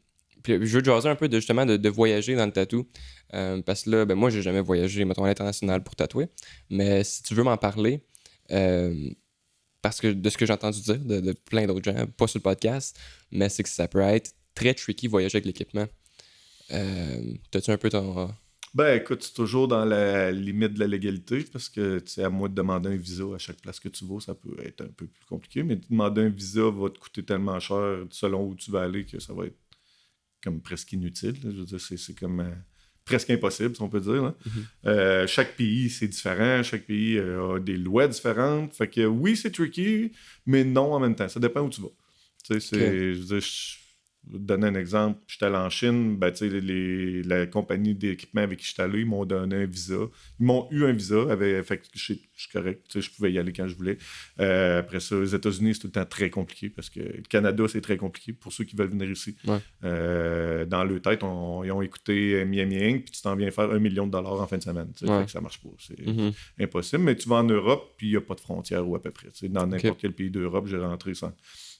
veux te jaser un peu justement de voyager dans le tatou. Parce que là, ben moi, j'ai jamais voyagé, mettons, à l'international pour tatouer. Mais si tu veux m'en parler, parce que de ce que j'ai entendu dire de plein d'autres gens, pas sur le podcast, mais c'est que ça peut être très tricky voyager avec l'équipement. T'as-tu un peu ton... Ben écoute, c'est toujours dans la limite de la légalité parce que tu sais, à moi de demander un visa à chaque place que tu vas, ça peut être un peu plus compliqué, mais demander un visa va te coûter tellement cher selon où tu vas aller que ça va être comme presque inutile. Là. Je veux dire, c'est comme presque impossible, si on peut dire. Là. Chaque pays, c'est différent. Chaque pays a des lois différentes. Fait que oui, c'est tricky, mais non en même temps. Ça dépend où tu vas. Tu sais, je veux dire, je vais te donner un exemple. J'étais allé en Chine, ben, la compagnie d'équipement avec qui j'étais allé, ils m'ont donné un visa. Ils m'ont eu un visa, fait que je suis correct, je pouvais y aller quand je voulais. Après ça, aux États-Unis, c'est tout le temps très compliqué parce que le Canada, c'est très compliqué pour ceux qui veulent venir ici. Ouais. Dans leur tête, ils ont écouté Miami Inc., puis tu t'en viens faire $1 million en fin de semaine. Fait que ça marche pas. C'est impossible. Mais tu vas en Europe, puis il n'y a pas de frontières ou à peu près. Dans n'importe quel pays d'Europe, j'ai rentré sans...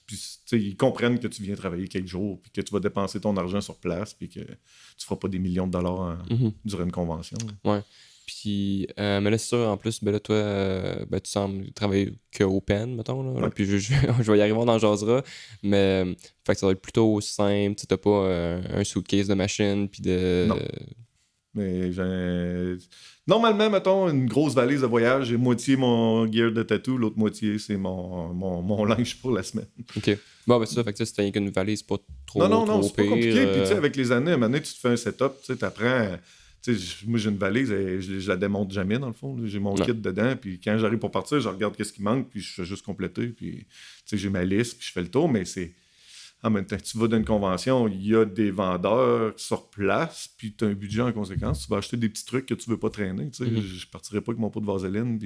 Puis, ils comprennent que tu viens travailler quelques jours, puis que tu vas dépenser ton argent sur place, puis que tu feras pas des millions de dollars durant une convention. Ouais. Puis, mais là, c'est sûr, en plus, ben là, toi, tu sembles travailler que open, mettons. Là. Ouais. Puis, je vais y arriver, on en jasera. Mais, fait que ça va être plutôt simple. Tu n'as pas un suitcase de machine, puis de... Non. Mais normalement, mettons, une grosse valise de voyage, j'ai moitié mon gear de tattoo, l'autre moitié, c'est mon linge pour la semaine. OK. Bon, ben c'est ça, fait que c'était une valise pas trop Non, trop c'est pas pire. compliqué. Puis, tu sais, avec les années, à un moment donné, tu te fais un setup, tu sais, t'apprends... moi, j'ai une valise et je la démonte jamais, dans le fond. Là. J'ai mon kit dedans, puis quand j'arrive pour partir, je regarde qu'est-ce qui manque, puis je fais juste compléter, puis j'ai ma liste, puis je fais le tour, mais c'est... En même temps, tu vas dans une convention, il y a des vendeurs sur place, puis tu as un budget en conséquence. Tu vas acheter des petits trucs que tu veux pas traîner. Je partirais pas avec mon pot de vaseline.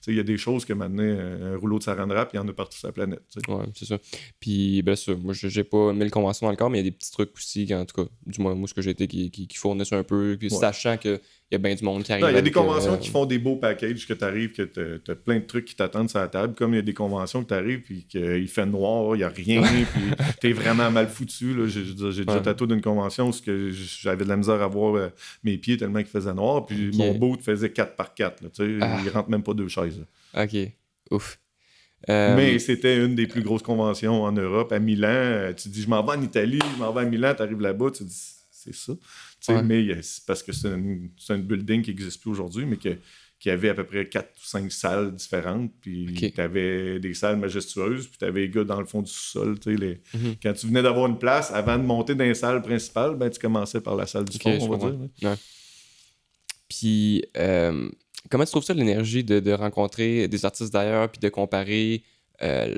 Il y a des choses que maintenant, un rouleau de saran wrap, il y en a partout sur la planète. Ouais, c'est ça. Puis, ben ça, moi, j'ai pas 1000 conventions dans le corps, mais il y a des petits trucs aussi, en tout cas, du moins, moi, ce que j'ai été, qui fournissent un peu, sachant qu'il y a bien du monde qui arrive. Il y a des conventions qui font des beaux packages, que tu arrives, que tu as plein de trucs qui t'attendent sur la table, comme il y a des conventions que tu arrives, puis qu'il fait noir, il n'y a rien, puis t'es vraiment mal foutu. Là. J'ai déjà tatoué d'une convention où j'avais de la misère à voir mes pieds tellement qu'il faisait noir, puis mon boot faisait 4x4. Il rentre même pas 2 chaises. Là. OK. Ouf. Mais c'était une des plus grosses conventions en Europe. À Milan, tu dis, je m'en vais en Italie, je m'en vais à Milan, tu arrives là-bas, tu dis, c'est ça. Mais c'est parce que c'est un building qui n'existe plus aujourd'hui, mais qui avait à peu près 4 ou 5 salles différentes. Puis tu avais des salles majestueuses, puis tu avais les gars dans le fond du sous-sol. Quand tu venais d'avoir une place, avant de monter dans les salles principales, ben, tu commençais par la salle du fond, on va dire. Ouais. Puis, comment tu trouves ça, l'énergie de rencontrer des artistes d'ailleurs, puis de comparer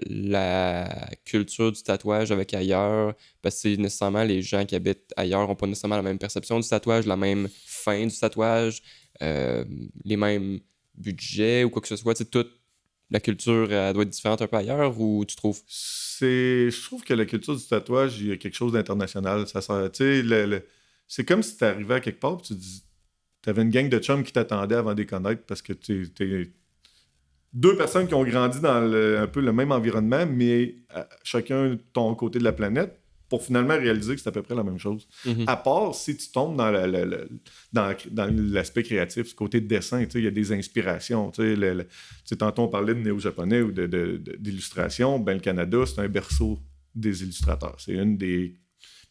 la culture du tatouage avec ailleurs? Parce que c'est nécessairement les gens qui habitent ailleurs n'ont pas nécessairement la même perception du tatouage, la même fin du tatouage, les mêmes budgets ou quoi que ce soit. Toute la culture doit être différente un peu ailleurs, ou tu trouves? Je trouve que la culture du tatouage, il y a quelque chose d'international. C'est comme si tu arrivais à quelque part et tu dis, t'avais une gang de chums qui t'attendaient avant de les connaître parce que t'es 2 personnes qui ont grandi dans un peu le même environnement, mais chacun de ton côté de la planète, pour finalement réaliser que c'est à peu près la même chose. Mm-hmm. À part si tu tombes dans l'aspect créatif, ce côté de dessin, il y a des inspirations. Tantôt on parlait de néo-japonais ou d'illustration, ben, le Canada, c'est un berceau des illustrateurs. C'est une des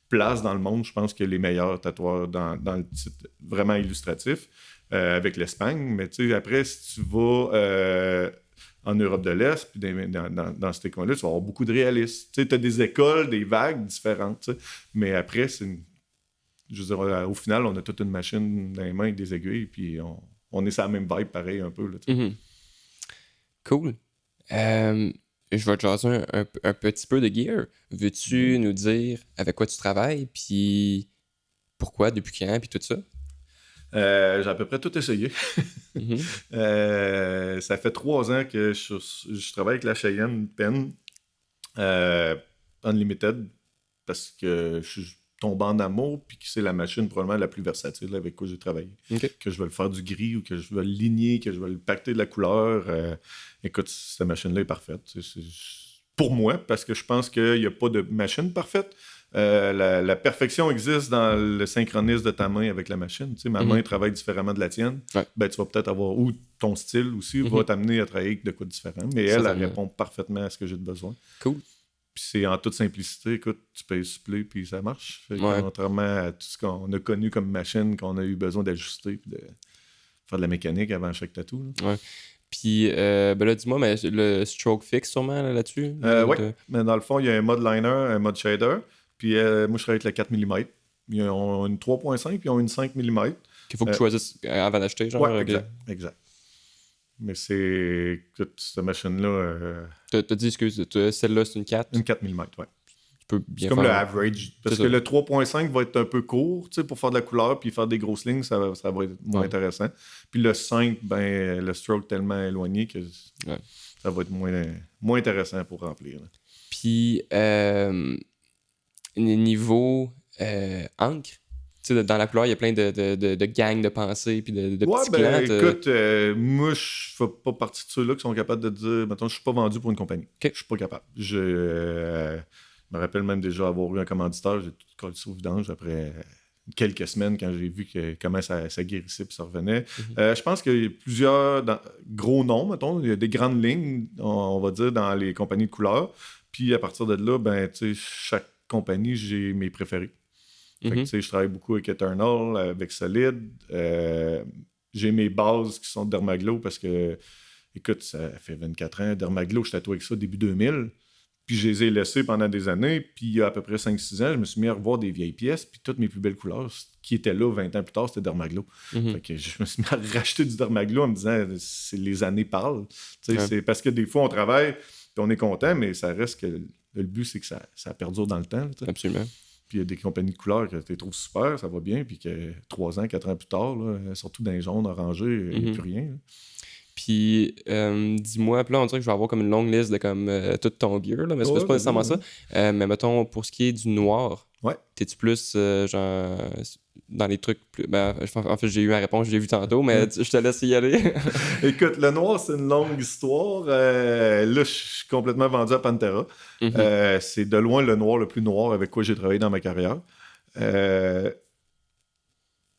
places dans le monde, je pense, que les meilleurs tatoueurs dans le titre vraiment illustratif, avec l'Espagne. Mais après, si tu vas en Europe de l'Est, puis dans ces coins-là, tu vas avoir beaucoup de réalistes. Tu as des écoles, des vagues différentes. Mais après, je veux dire, au final, on a toute une machine dans les mains avec des aiguilles, puis on est sur la même vibe pareil un peu. Là, mm-hmm. Cool. Je vais te jaser un petit peu de gear. Veux-tu nous dire avec quoi tu travailles, puis pourquoi, depuis quand, puis tout ça? J'ai à peu près tout essayé. Mm-hmm. Ça fait 3 ans que je travaille avec la Cheyenne Pen Unlimited parce que je suis tombé en amour puis que c'est la machine probablement la plus versatile avec quoi j'ai travaillé. Okay. Que je veux le faire du gris ou que je veux le ligner, que je veux le pacter de la couleur. Écoute, cette machine-là est parfaite. C'est pour moi, parce que je pense qu'il n'y a pas de machine parfaite. La perfection existe dans le synchronisme de ta main avec la machine. Ma main travaille différemment de la tienne. Ouais. Ben, tu vas peut-être avoir... Ou ton style aussi va t'amener à travailler avec de quoi de différent. Mais elle répond parfaitement à ce que j'ai de besoin. Cool. Puis c'est en toute simplicité. Écoute, tu payes supplé, puis ça marche. Contrairement à tout ce qu'on a connu comme machine, qu'on a eu besoin d'ajuster puis de faire de la mécanique avant chaque tatou. Ouais. Puis, ben là, dis-moi, mais le stroke fixe sûrement là-dessus? Oui, mais dans le fond, il y a un mode liner, un mode shader. Puis moi, je travaille avec le 4 mm. Ils ont une 3.5 puis ils ont une 5 mm. Qu'il faut que tu choisisses avant d'acheter, genre? Oui, exact. Mais c'est... Écoute, cette machine-là... T'as dit, excuse, celle-là, c'est une 4? Une 4 mm, oui. Tu peux bien c'est comme faire... le average. Parce que le 3.5 va être un peu court, tu sais, pour faire de la couleur puis faire des grosses lignes, ça va être moins intéressant. Puis le 5, ben, le stroke tellement éloigné que ça va être moins intéressant pour remplir. Là. Puis... niveau encre, tu sais, dans la couleur, il y a plein de gangs de pensées puis de petits clans. Écoute, moi, je fais pas partie de ceux-là qui sont capables de dire, mettons, je suis pas vendu pour une compagnie. Okay. Je suis pas capable. Je me rappelle même déjà avoir eu un commanditaire, j'ai tout collé ça au vidange après quelques semaines quand j'ai vu comment ça guérissait puis ça revenait. Je pense qu'il y a plusieurs gros noms, mettons, il y a des grandes lignes, on va dire, dans les compagnies de couleurs. Puis à partir de là, ben, tu sais, chaque compagnie, j'ai mes préférés. Fait que, tu sais, je travaille beaucoup avec Eternal, avec Solid. J'ai mes bases qui sont Dermaglo parce que, écoute, ça fait 24 ans. Dermaglo, je tatoue avec ça début 2000. Puis je les ai laissés pendant des années. Puis il y a à peu près 5-6 ans, je me suis mis à revoir des vieilles pièces. Puis toutes mes plus belles couleurs, qui était là 20 ans plus tard, c'était Dermaglo. Fait que je me suis mis à racheter du Dermaglo en me disant, les années parlent. C'est parce que des fois, on travaille, puis on est content, mais ça reste que le but, c'est que ça perdure dans le temps. Absolument. Puis il y a des compagnies de couleurs que tu trouves super, ça va bien, puis que 3 ans, 4 ans plus tard, là, surtout dans les jaunes, orangés, il n'y a plus rien. Là. Puis, dis-moi, puis là, on dirait que je vais avoir comme une longue liste de comme tout ton gear, là, mais c'est pas nécessairement ça. Mais mettons, pour ce qui est du noir, t'es-tu plus, genre, dans les trucs plus... Ben, en fait, j'ai eu la réponse, je l'ai vu tantôt, mais je te laisse y aller. Écoute, le noir, c'est une longue histoire. Là, je suis complètement vendu à Pantera. C'est de loin le noir le plus noir avec quoi j'ai travaillé dans ma carrière.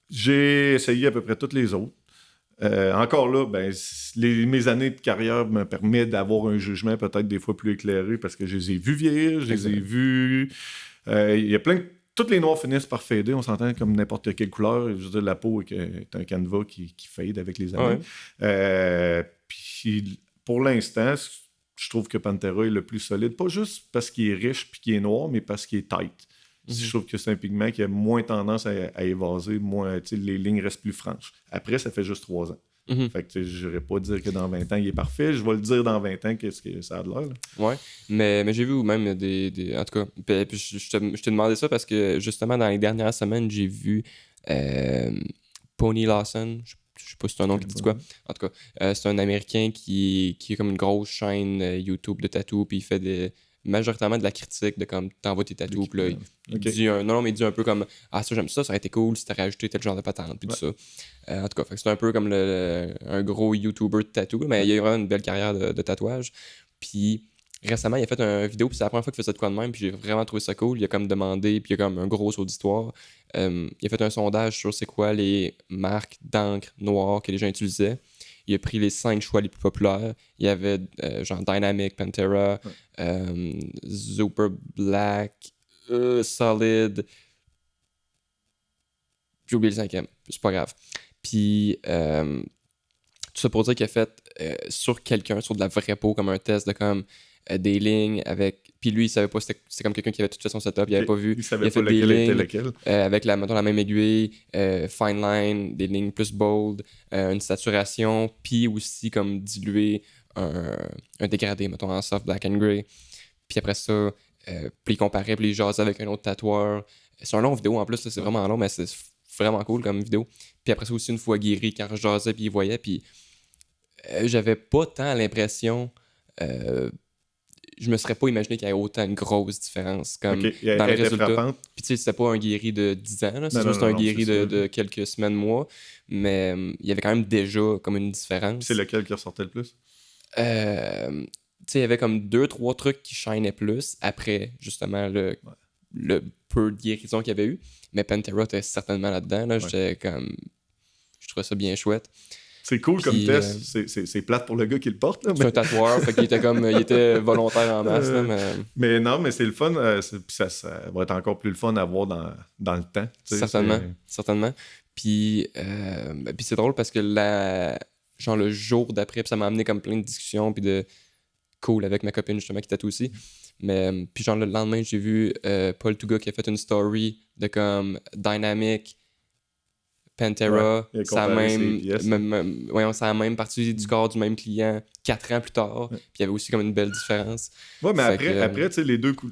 J'ai essayé à peu près toutes les autres. Encore là, mes années de carrière me permettent d'avoir un jugement peut-être des fois plus éclairé parce que je les ai vus vieillir, je les ai vus... Il y a plein de... Toutes les noirs finissent par fader, on s'entend comme n'importe quelle couleur. Je veux dire, la peau est un canevas qui fade avec les années. Puis pour l'instant, je trouve que Pantera est le plus solide, pas juste parce qu'il est riche puis qu'il est noir, mais parce qu'il est tight. Je trouve que c'est un pigment qui a moins tendance à évaser, moins, les lignes restent plus franches. Après, ça fait juste 3 ans. Fait que je n'irais pas dire que dans 20 ans, il est parfait. Je vais le dire dans 20 ans qu'est-ce que ça a de l'air. Là. Ouais, mais j'ai vu même des... En tout cas, puis je t'ai demandé ça parce que justement, dans les dernières semaines, j'ai vu Pony Lawson. Je sais pas si c'est un nom qui dit quoi. En tout cas, c'est un Américain qui a comme une grosse chaîne YouTube de tatou, puis il fait majoritairement de la critique de comme t'envoies tes tatous, puis là, il dit mais il dit un peu comme ça j'aime ça aurait été cool si t'aurais rajouté tel genre de patente, puis tout ça. En tout cas, fait que c'est un peu comme un gros YouTuber de tatou, mais il a vraiment une belle carrière de tatouage. Puis récemment, il a fait une vidéo, puis c'est la première fois qu'il faisait de quoi de même, puis j'ai vraiment trouvé ça cool. Il a comme demandé, puis il y a comme un gros auditoire. Il a fait un sondage sur c'est quoi les marques d'encre noire que les gens utilisaient. Il a pris les 5 choix les plus populaires. Il y avait genre Dynamic, Pantera, Super Black, Solid. J'ai oublié le 5e, c'est pas grave. Puis tout ça pour dire qu'il a fait sur quelqu'un, sur de la vraie peau, comme un test de comme des lignes avec. Puis lui, il savait pas, c'était comme quelqu'un qui avait tout fait son setup, il avait pas vu. Il savait pas lequel était lequel. Avec mettons, la même aiguille, fine line, des lignes plus bold, une saturation, puis aussi comme diluer un dégradé, mettons, en soft black and grey. Puis après ça, puis il comparait, puis il jasait avec un autre tatoueur. C'est un long vidéo en plus, là, c'est vraiment long, mais c'est vraiment cool comme vidéo. Puis après ça aussi, une fois guéri, quand je jasais, puis il voyait, puis j'avais pas tant l'impression... je me serais pas imaginé qu'il y ait autant une grosse différence comme dans le résultat. Puis tu sais, c'était pas un guéri de 10 ans, là, c'est juste un guéri de quelques semaines, mois, mais il y avait quand même déjà comme une différence. C'est lequel qui ressortait le plus? Tu sais, il y avait comme 2-3 trucs qui shinaient plus après, justement, le peu de guérison qu'il y avait eu. Mais Pantera était certainement là-dedans. Là, j'étais comme... Je trouvais ça bien chouette. C'est cool comme test. C'est plate pour le gars qui le porte. Là, c'est un tatoueur, fait qu'il était comme... Il était volontaire en masse. Là, mais non, mais c'est le fun. Ça va être encore plus le fun à voir dans le temps. Certainement. Puis c'est drôle parce que genre le jour d'après, puis ça m'a amené comme plein de discussions, puis de cool avec ma copine justement qui tatoue aussi. Mais puis genre le lendemain, j'ai vu Paul Touga qui a fait une story de comme Dynamic, Pantera, c'est la même partie du corps du même client 4 ans plus tard. Puis il y avait aussi comme une belle différence. Ouais, mais après tu sais,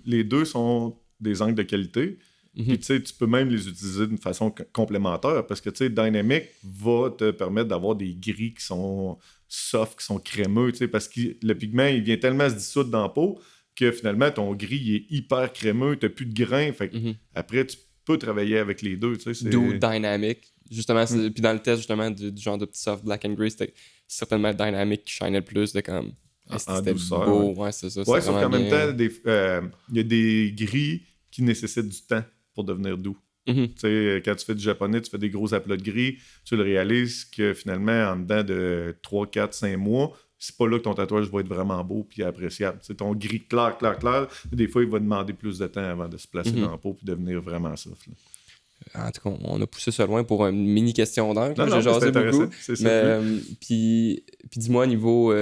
les deux sont des angles de qualité. Puis tu sais, tu peux même les utiliser d'une façon complémentaire parce que tu sais, Dynamic va te permettre d'avoir des gris qui sont soft, qui sont crémeux, tu sais, parce que le pigment, il vient tellement se dissoudre dans la peau que finalement, ton gris, il est hyper crémeux, t'as plus de grains, fait après, tu peux travailler avec les deux, tu sais. D'où Dynamic, justement, puis dans le test, justement, du genre de petit soft black and grey, c'était certainement Dynamic qui shinait le plus de comme... en douceur. Beau, ouais, c'est ça. Ouais, sauf qu'en même temps, il y a des gris qui nécessitent du temps pour devenir doux. Tu sais, quand tu fais du japonais, tu fais des gros aplats de gris, tu le réalises que finalement, en dedans de 3, 4, 5 mois, c'est pas là que ton tatouage va être vraiment beau puis appréciable. T'sais, ton gris clair, des fois, il va demander plus de temps avant de se placer dans la peau puis devenir vraiment soft. Là. En tout cas, on a poussé ça loin pour une mini question d'encre. J'ai jasé beaucoup. Puis dis-moi, niveau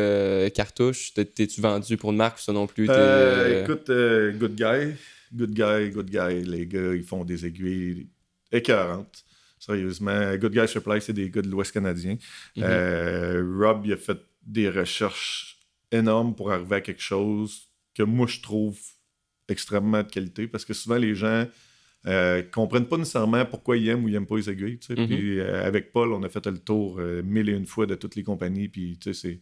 cartouche, t'es-tu vendu pour une marque ou ça non plus? Écoute, Good Guy. Les gars, ils font des aiguilles écœurantes. Sérieusement. Good Guy Supply, c'est des gars de l'Ouest canadien. Rob, il a fait des recherches énormes pour arriver à quelque chose que moi, je trouve extrêmement de qualité, parce que souvent, les gens comprennent pas nécessairement pourquoi ils aiment ou ils n'aiment pas les aiguilles. Puis avec Paul, on a fait le tour 1001 fois de toutes les compagnies, puis c'est...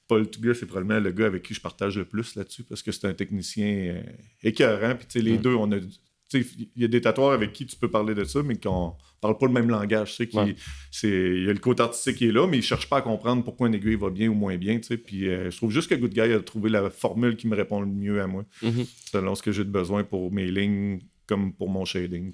Paul Touga, c'est probablement le gars avec qui je partage le plus là-dessus, parce que c'est un technicien écœurant. Puis les deux, on a... Il y a des tatoueurs avec qui tu peux parler de ça, mais qu'on parle pas le même langage. Il y a le côté artistique qui est là, mais il cherche pas à comprendre pourquoi une aiguille va bien ou moins bien. Puis je trouve juste que Good Guy a trouvé la formule qui me répond le mieux à moi, selon ce que j'ai de besoin pour mes lignes comme pour mon shading.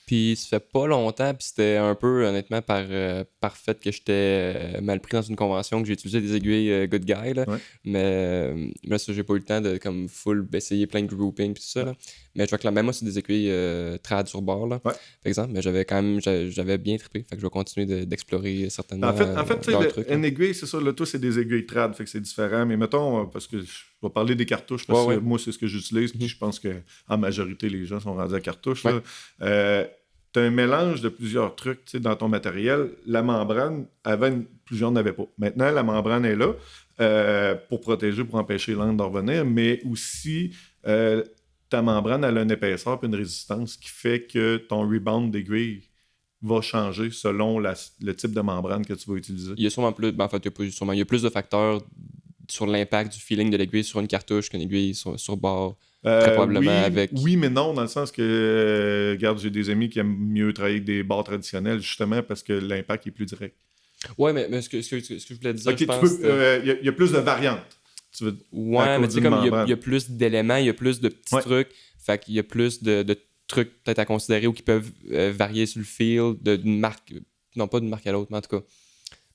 Puis ça fait pas longtemps, puis c'était un peu, honnêtement, par fait que j'étais mal pris dans une convention, que j'ai utilisé des aiguilles Good Guy, là. Mais ça, j'ai pas eu le temps de comme full essayer plein de grouping puis tout ça, là. Mais je vois que là, même moi, c'est des aiguilles trad sur bord, là, par exemple, mais j'avais bien trippé, fait que je vais continuer d'explorer certainement En fait, trucs, une aiguille, c'est ça, là, toi, c'est des aiguilles trad, fait que c'est différent, mais mettons, parce que je vais parler des cartouches, parce que moi, c'est ce que j'utilise, puis je pense qu'en majorité, les gens sont rendus à cartouches, là. T'as un mélange de plusieurs trucs dans ton matériel. La membrane, avant, plusieurs n'avaient pas. Maintenant, la membrane est là pour protéger, pour empêcher l'encre de revenir, mais aussi, ta membrane elle a une épaisseur et une résistance qui fait que ton rebound d'aiguille va changer selon le type de membrane que tu vas utiliser. Il y a sûrement plus... en fait, il y a plus de facteurs sur l'impact du feeling de l'aiguille sur une cartouche qu'une aiguille sur bord. Très probablement oui, mais non, dans le sens que, regarde, j'ai des amis qui aiment mieux travailler avec des barres traditionnelles, justement parce que l'impact est plus direct. Ouais, mais ce que je voulais dire, okay, je pense... Il y a plus de variantes. Ouais, mais tu sais, comme il y a plus d'éléments, il y a plus de petits trucs, fait qu'il y a plus de trucs peut-être à considérer ou qui peuvent varier sur le feel d'une marque... Non, pas d'une marque à l'autre, mais en tout cas,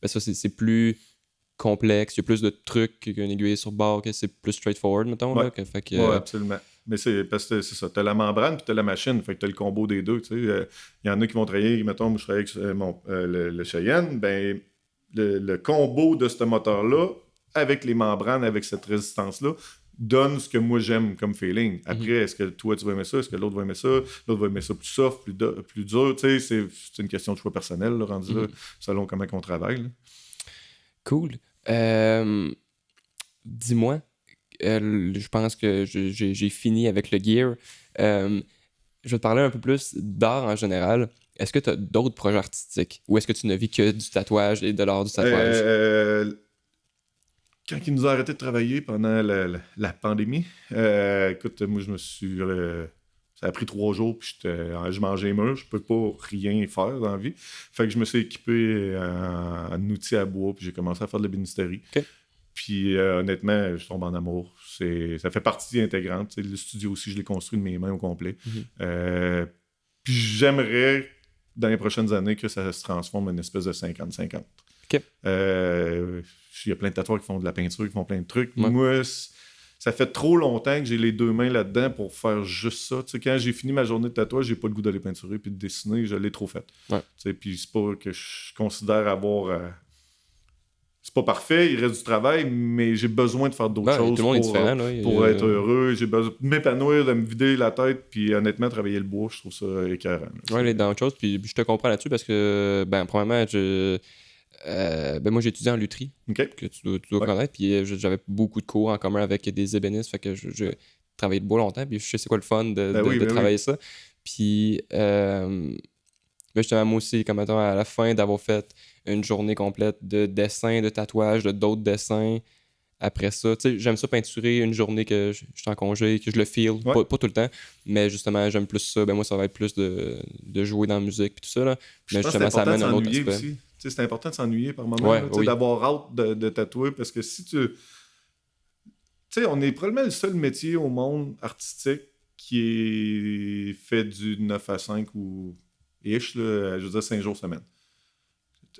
ben ça, c'est plus... complexe, il y a plus de trucs qu'une aiguille sur bord, que c'est plus straightforward, mettons. Ouais, là, fait que, ouais absolument. Mais c'est parce que c'est ça, t'as la membrane puis t'as la machine, fait que t'as le combo des deux, tu sais. Il y en a qui vont travailler, mettons, moi je travaille avec le Cheyenne, ben le combo de ce moteur-là, avec les membranes, avec cette résistance-là, donne ce que moi j'aime comme feeling. Après, est-ce que toi tu vas aimer ça, est-ce que l'autre va aimer ça, l'autre va aimer ça plus soft, plus dur, tu sais, c'est une question de choix personnel, là, rendu là, selon comment on travaille. Là. Cool. Dis-moi, je pense que j'ai fini avec le gear. Je vais te parler un peu plus d'art en général. Est-ce que tu as d'autres projets artistiques ou est-ce que tu ne vis que du tatouage et de l'art du tatouage? Quand ils nous ont arrêté de travailler pendant la pandémie, écoute, moi je me suis... ça a pris 3 jours, puis je mangeais mûr, je peux pas rien faire dans la vie. Fait que je me suis équipé en outil à bois, puis j'ai commencé à faire de l'ébénisterie. Okay. Puis honnêtement, je tombe en amour. Ça fait partie intégrante. T'sais, le studio aussi, je l'ai construit de mes mains au complet. Puis j'aimerais, dans les prochaines années, que ça se transforme en une espèce de 50-50. Okay. Il y a plein de tatoueurs qui font de la peinture, qui font plein de trucs. Ouais. Moi, ça fait trop longtemps que j'ai les 2 mains là-dedans pour faire juste ça. T'sais, quand j'ai fini ma journée de tatouage, j'ai pas le goût d'aller peinturer puis de dessiner, je l'ai trop fait. Ouais. Puis c'est pas que je considère avoir... c'est pas parfait, il reste du travail, mais j'ai besoin de faire d'autres choses pour être heureux. J'ai besoin de m'épanouir, de me vider la tête, puis honnêtement, travailler le bois, je trouve ça écœurant. Oui, il est dans autre chose, puis je te comprends là-dessus parce que, premièrement, moi, j'ai étudié en lutherie, que tu dois connaître, puis j'avais beaucoup de cours en commun avec des ébénistes, fait que je travaillais le bois longtemps, puis je sais c'est quoi le fun de travailler ça. Puis, justement, moi aussi, comme mettons, à la fin d'avoir fait une journée complète de dessins, de tatouages, d'autres dessins, après ça, tu sais, j'aime ça peinturer une journée que je suis en congé, que je le feel, pas tout le temps, mais justement, j'aime plus ça. Moi, ça va être plus de jouer dans la musique, puis tout ça, là. Mais justement, ça amène un autre aspect. Aussi. C'est important de s'ennuyer par moment, d'avoir hâte de tatouer, parce que si tu... Tu sais, on est probablement le seul métier au monde artistique qui est fait du 9 à 5 ou ish, là, je veux dire 5 jours semaine.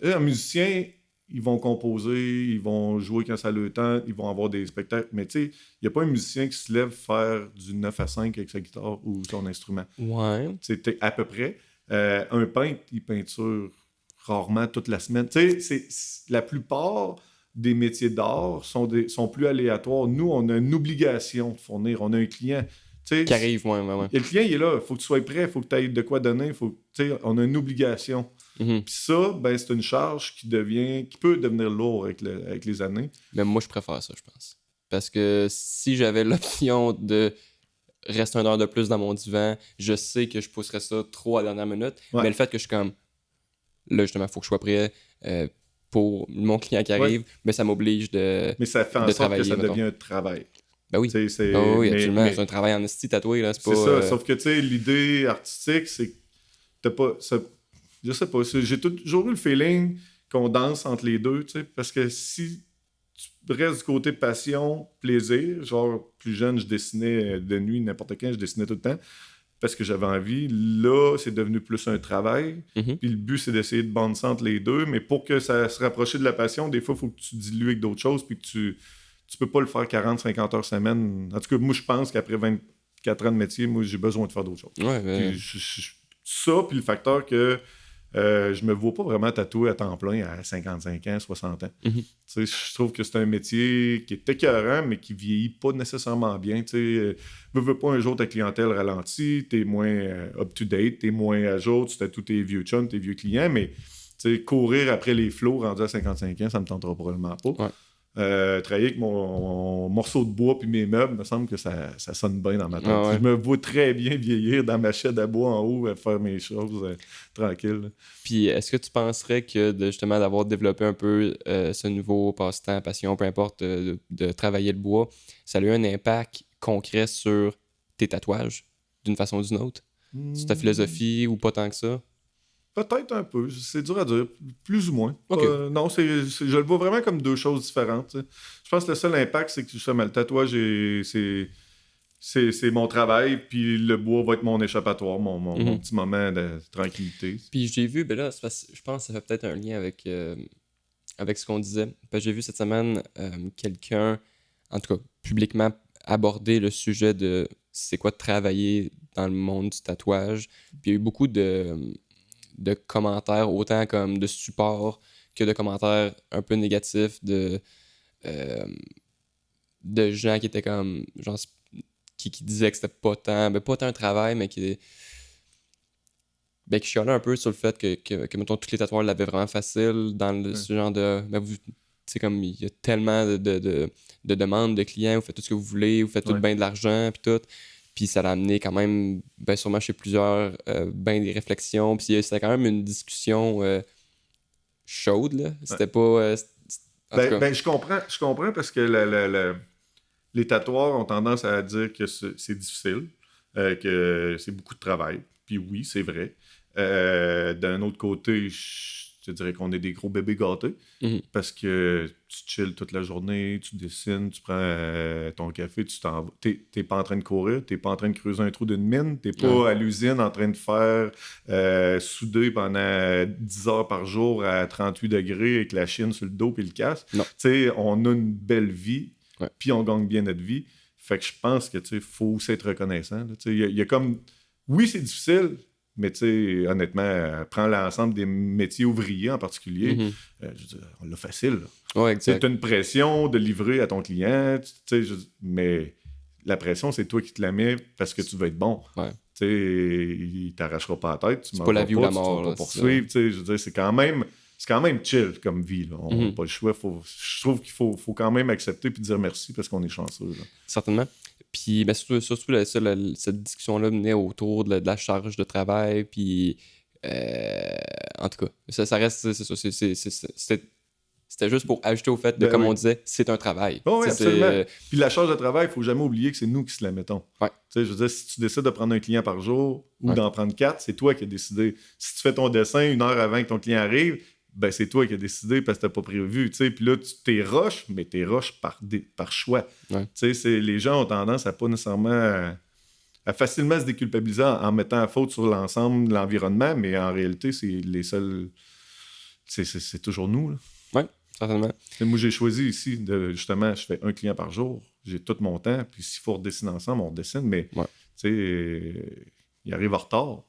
Un musicien, ils vont composer, ils vont jouer quand ça le temps, ils vont avoir des spectacles, mais tu sais, il n'y a pas un musicien qui se lève faire du 9 à 5 avec sa guitare ou son instrument. Ouais. C'est à peu près. Un peintre, il peinture rarement toute la semaine. Tu sais, la plupart des métiers d'art sont plus aléatoires. Nous, on a une obligation de fournir. On a un client qui arrive, ouais. Et le client, il est là. Il faut que tu sois prêt, il faut que tu aies de quoi donner. On a une obligation. Mhm. Puis ça, ben, c'est une charge qui peut devenir lourde avec les années. Mais moi, je préfère ça, je pense. Parce que si j'avais l'option de rester 1 heure de plus dans mon divan, je sais que je pousserais ça trop à la dernière minute. Ouais. Mais le fait que je suis comme, là, justement, il faut que je sois prêt pour mon client qui arrive, mais ça m'oblige de Mais ça fait en de sorte que travailler, ça mettons. devient un travail. Ben oui. Tu sais, Oh, oui, mais- absolument. mais- C'est un travail en esti tatoué, là. C'est pas... C'est ça, sauf que, tu sais, l'idée artistique, c'est que t'as pas... je sais pas, j'ai toujours eu le feeling qu'on danse entre les deux, tu sais, parce que si tu restes du côté passion, plaisir, genre, plus jeune, je dessinais de nuit, n'importe quand, je dessinais tout le temps, parce que j'avais envie. Là, c'est devenu plus un travail, Mhm. puis le but, c'est d'essayer de bander entre les deux, mais pour que ça se rapproche de la passion, des fois, il faut que tu dilues avec d'autres choses, puis que tu peux pas le faire 40-50 heures semaine. En tout cas, moi, je pense qu'après 24 ans de métier, moi, j'ai besoin de faire d'autres choses. Ouais, mais... Puis ça, puis le facteur que je me vois pas vraiment tatouer à temps plein à 55 ans, 60 ans. Mhm. Tu sais, je trouve que c'est un métier qui est écœurant, mais qui vieillit pas nécessairement bien. Tu sais, veux pas un jour ta clientèle ralentit, t'es moins up-to-date, t'es moins à jour, tu tatoues tes vieux chums, tes vieux clients, mais tu sais, courir après les flots rendus à 55 ans, ça me tentera probablement pas. Ouais. Travailler avec mon morceau de bois puis mes meubles, me semble que ça sonne bien dans ma tête. Ah ouais. Je me vois très bien vieillir dans ma chaise à bois en haut, à faire mes choses tranquille. Là. Puis est-ce que tu penserais que justement d'avoir développé un peu ce nouveau passe-temps, passion, peu importe, de travailler le bois, ça a eu un impact concret sur tes tatouages, d'une façon ou d'une autre? Sur ta philosophie ou pas tant que ça? Peut-être un peu, c'est dur à dire, plus ou moins. Ok. Non, je le vois vraiment comme deux choses différentes. T'sais. Je pense que le seul impact, c'est que justement, le tatouage, c'est mon travail, puis le bois va être mon échappatoire, mon petit moment de tranquillité. Puis j'ai vu, ben là, je pense que ça fait peut-être un lien avec ce qu'on disait. Parce que j'ai vu cette semaine quelqu'un, en tout cas publiquement, aborder le sujet de c'est quoi de travailler dans le monde du tatouage. Puis il y a eu beaucoup de commentaires, autant comme de support que de commentaires un peu négatifs euh, de gens qui étaient comme, genre, qui disaient que c'était pas tant un travail, mais qui chialait un peu sur le fait que mettons, tous les tatoueurs l'avaient vraiment facile dans ce genre de... Ben, vous, c'est comme, il y a tellement de demandes de clients, vous faites tout ce que vous voulez, vous faites tout bien de l'argent, puis tout. Puis ça l'a amené quand même, ben sûrement chez plusieurs, ben des réflexions. Puis c'était quand même une discussion chaude, là. C'était pas... en tout cas. Je comprends parce que les tatoueurs ont tendance à dire que c'est difficile, que c'est beaucoup de travail. Puis oui, c'est vrai. D'un autre côté, je te dirais qu'on est des gros bébés gâtés parce que tu chilles toute la journée, tu dessines, tu prends ton café, tu t'en vas. T'es pas en train de courir, t'es pas en train de creuser un trou d'une mine, t'es pas à l'usine en train de faire souder pendant 10 heures par jour à 38 degrés avec la chine sur le dos puis le casque. Tu sais, on a une belle vie, puis on gagne bien notre vie. Fait que je pense que, tu sais, faut aussi être reconnaissant. Il y a comme... Oui, c'est difficile, mais tu sais, honnêtement, prends l'ensemble des métiers ouvriers en particulier, je veux dire, on l'a facile. Ouais, exact. Tu as une pression de livrer à ton client, mais la pression, c'est toi qui te la mets parce que tu veux être bon. Ouais. Tu sais, il t'arrachera pas la tête, c'est pas la vie ou la mort. Tu vas pas poursuivre. Je veux dire, c'est quand même chill comme vie. Là. On n'a pas le choix. Je trouve qu'il faut quand même accepter et dire merci parce qu'on est chanceux. Là. Certainement. Puis, ben, surtout cette discussion-là menait autour de la charge de travail. Puis, en tout cas, ça reste. C'est ça. C'était juste pour ajouter au fait de, comme on disait, c'est un travail. Oh, oui, absolument. Puis la charge de travail, il ne faut jamais oublier que c'est nous qui se la mettons. Ouais. Je veux dire, si tu décides de prendre un client par jour ou d'en prendre 4, c'est toi qui as décidé. Si tu fais ton dessin 1 heure avant que ton client arrive, ben c'est toi qui as décidé parce que tu n'as pas prévu. Puis là, tu t'es rush, mais t'es rush par choix. Ouais. Les gens ont tendance à pas nécessairement... à facilement se déculpabiliser en mettant la faute sur l'ensemble de l'environnement, mais en réalité, c'est les seuls... C'est toujours nous, là. Oui, certainement. Moi, j'ai choisi ici, justement, je fais un client par jour, j'ai tout mon temps, puis s'il faut redessiner ensemble, on redessine, mais il arrive en retard,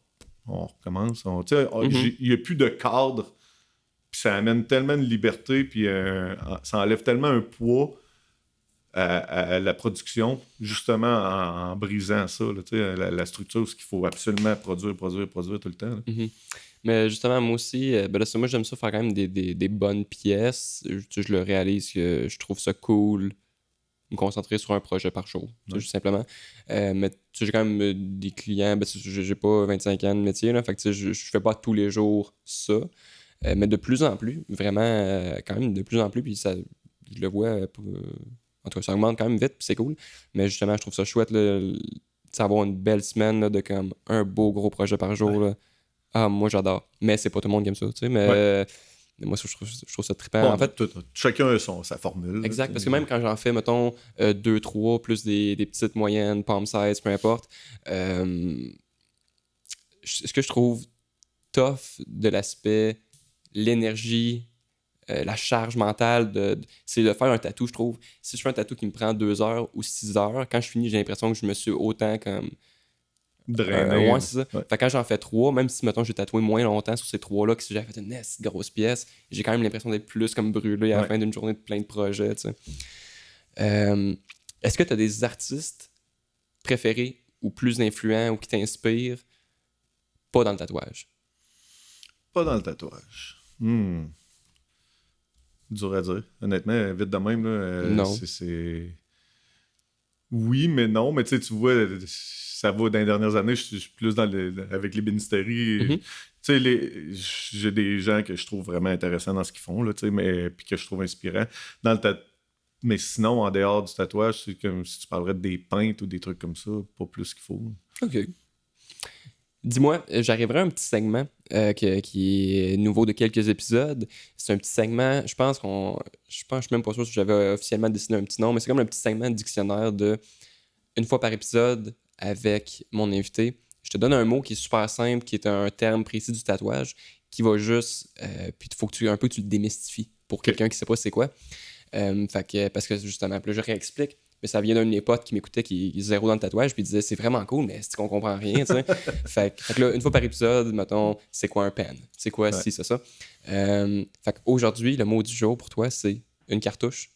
on recommence, il n'y a plus de cadre, puis ça amène tellement de liberté, puis ça enlève tellement un poids à la production, justement en brisant ça, là, la structure, ce qu'il faut absolument produire tout le temps. Là. Mhm. Mais justement, moi aussi, ben là, moi, j'aime ça faire quand même des bonnes pièces. Je le réalise que je trouve ça cool me concentrer sur un projet par jour, juste simplement. Mais j'ai quand même des clients, ben, j'ai pas 25 ans de métier, là, fait que je fais pas tous les jours ça. Mais de plus en plus, vraiment, quand même de plus en plus, puis ça, je le vois, en tout cas, ça augmente quand même vite, puis c'est cool. Mais justement, je trouve ça chouette, là, avoir une belle semaine là, de comme un beau gros projet par jour. Là. Ah, moi, j'adore. Mais c'est pas tout le monde qui aime ça, tu sais, mais moi, je trouve ça trippant. Bon, en fait, chacun a sa formule. exact, parce que même quand j'en fais, mettons, 2, 3, plus des petites moyennes, palm size, peu importe, ce que je trouve tough de l'aspect, l'énergie, la charge mentale, c'est de faire un tatou, je trouve. Si je fais un tatou qui me prend 2 heures ou 6 heures, quand je finis, j'ai l'impression que je me suis autant comme... Drainé. Ouais, c'est ça. Ouais. Fait que quand j'en fais 3, même si, mettons, j'ai tatoué moins longtemps sur ces 3-là, que si j'avais fait une grosse pièce, j'ai quand même l'impression d'être plus comme brûlé à la fin d'une journée de plein de projets, tu sais. Est-ce que tu as des artistes préférés ou plus influents ou qui t'inspirent, pas dans le tatouage? Pas dans le tatouage. Dur à dire. Honnêtement, vite de même, là, non. c'est... Oui, mais non. Mais tu vois, ça va dans les dernières années, je suis plus avec l'ébénisterie. Mm-hmm. Tu sais, j'ai des gens que je trouve vraiment intéressants dans ce qu'ils font, là, puis que je trouve inspirants. Mais sinon, en dehors du tatouage, c'est comme si tu parlerais des peintres ou des trucs comme ça, pas plus qu'il faut. OK. Dis-moi, j'arriverai à un petit segment qui est nouveau de quelques épisodes. C'est un petit segment, je suis même pas sûr si j'avais officiellement dessiné un petit nom, mais c'est comme un petit segment de dictionnaire de une fois par épisode avec mon invité. Je te donne un mot qui est super simple, qui est un terme précis du tatouage, qui va juste, puis il faut que tu le démystifies pour quelqu'un qui sait pas c'est quoi. Parce que justement, puis là, je réexplique. Mais ça vient d'un de mes potes qui m'écoutait, qui est zéro dans le tatouage, puis il disait c'est vraiment cool, mais c'est qu'on comprend rien, tu sais. fait que là, une fois par épisode, mettons, c'est quoi un pen? C'est quoi si, c'est ça? Fait qu'aujourd'hui, le mot du jour pour toi, c'est une cartouche.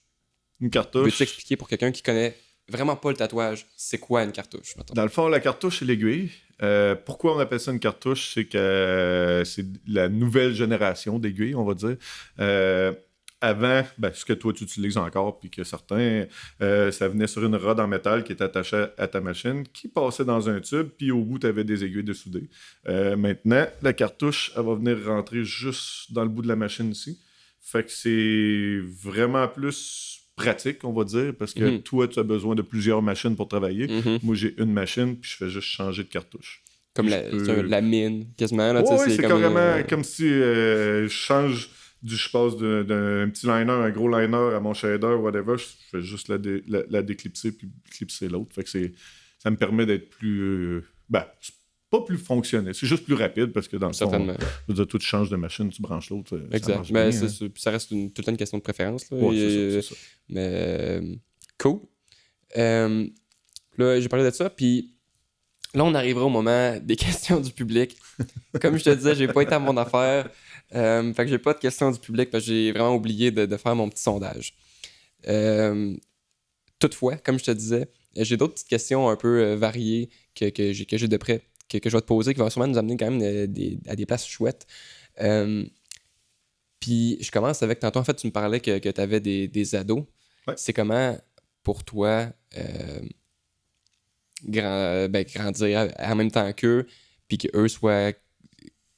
Une cartouche. Peux-tu expliquer pour quelqu'un qui connaît vraiment pas le tatouage, c'est quoi une cartouche, mettons? Dans le fond, la cartouche, c'est l'aiguille. Pourquoi on appelle ça une cartouche? C'est que c'est la nouvelle génération d'aiguilles, on va dire. Avant, ce que toi tu utilises encore, puis que certains, ça venait sur une rod en métal qui était attachée à ta machine, qui passait dans un tube, puis au bout, tu avais des aiguilles de soudées. Maintenant, la cartouche, elle va venir rentrer juste dans le bout de la machine ici. Fait que c'est vraiment plus pratique, on va dire, parce que toi, tu as besoin de plusieurs machines pour travailler. Moi, j'ai une machine, puis je fais juste changer de cartouche. Comme la mine, quasiment. Là, c'est carrément comme si je change... Je passe d'un petit liner, un gros liner à mon shader, whatever, je fais juste la déclipser puis clipser l'autre. Fait que ça me permet d'être plus... c'est pas plus fonctionnel, c'est juste plus rapide parce que dans le fond, toi, tu changes de machine, tu branches l'autre. Exact. Ça marche bien, ça reste tout le temps une question de préférence. Là, c'est ça. Mais cool. Là, j'ai parlé de ça, puis là, on arrivera au moment des questions du public. Comme je te disais, j'ai pas été à mon affaire. Fait que j'ai pas de questions du public parce que j'ai vraiment oublié de faire mon petit sondage. Toutefois, comme je te disais, j'ai d'autres petites questions un peu variées que j'ai de près, que je vais te poser, qui vont sûrement nous amener quand même à des places chouettes. Puis je commence avec, tantôt en fait, tu me parlais que tu avais des ados. Ouais. C'est comment, pour toi, grandir en même temps qu'eux, puis qu'eux soient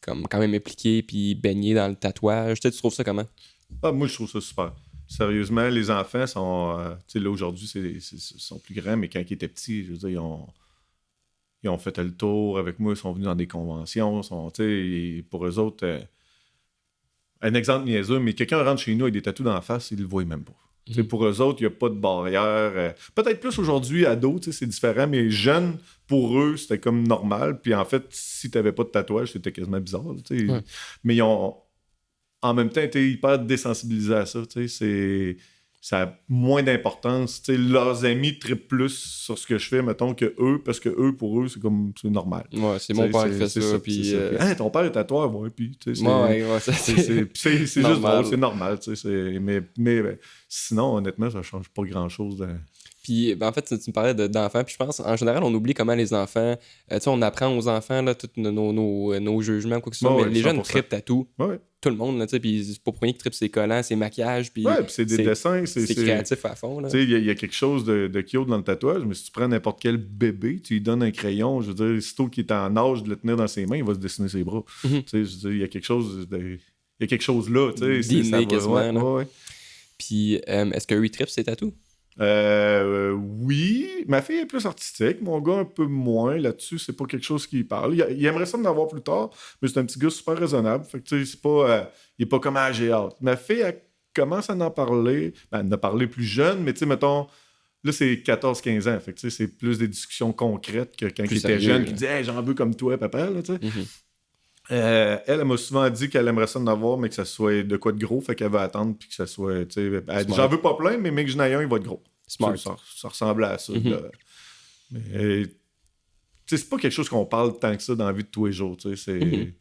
comme quand même impliqués puis baignés dans le tatouage. Tu trouves ça comment? Moi, je trouve ça super. Sérieusement, les enfants sont... tu sais, là, aujourd'hui, sont plus grands, mais quand ils étaient petits, je veux dire, ils ont fait le tour avec moi, ils sont venus dans des conventions, pour eux autres... un exemple niaiseux, mais quelqu'un rentre chez nous avec des tatous dans la face, ils le voient même pas. Pour eux autres, il n'y a pas de barrière. Peut-être plus aujourd'hui, ados, c'est différent, mais jeunes, pour eux, c'était comme normal. Puis en fait, si tu n'avais pas de tatouage, c'était quasiment bizarre. Mais ils ont, en même temps, été hyper désensibilisés à ça. C'est ça a moins d'importance. T'sais, leurs amis trippent plus sur ce que je fais, mettons, que eux, parce que eux, pour eux, c'est normal. Ouais, c'est mon père qui fait ça. Puis, Puis, ton père est à toi, ouais, puis c'est juste normal. drôle, c'est normal. Mais ben, sinon, honnêtement, ça change pas grand-chose. Puis, en fait, tu me parlais d'enfants, puis je pense, en général, on oublie comment les enfants... tu sais, on apprend aux enfants, là, tous nos jugements, quoi que ce soit, mais les jeunes trippent tatou. Ouais. Tout le monde, là, tu sais, puis c'est pas pour rien qu'ils trippent ses collants, ses maquillages, puis... Ouais, puis c'est des dessins, c'est créatif à fond, là. Tu sais, il y a quelque chose de cute dans le tatouage, mais si tu prends n'importe quel bébé, tu lui donnes un crayon, je veux dire, sitôt qu'il est en âge de le tenir dans ses mains, il va se dessiner ses bras. Tu sais, je veux dire, il y a quelque chose là, tu sais. D'inné, quasiment, là. Ouais. Puis, est-ce qu'eux, ils trippent ses tatous? Oui, ma fille est plus artistique, mon gars un peu moins là-dessus, c'est pas quelque chose qui parle. Il aimerait ça en avoir plus tard, mais c'est un petit gars super raisonnable, fait que tu sais, c'est pas, il est pas comme j'ai hâte. Ma fille, elle commence à en parler, elle en a parlé plus jeune, mais tu sais, mettons, là c'est 14-15 ans, fait que tu sais, c'est plus des discussions concrètes que quand il était jeune, qui dit hey, j'en veux comme toi, papa, là, tu sais. Elle m'a souvent dit qu'elle aimerait ça en avoir, mais que ça soit de quoi de gros, fait qu'elle va attendre, puis que ça soit, tu sais, elle dit, j'en veux pas plein, mais que j'en ai un, il va être gros. Smart. Ça ressemble à ça. Mais, tu sais, c'est pas quelque chose qu'on parle tant que ça dans la vie de tous les jours, tu sais, c'est...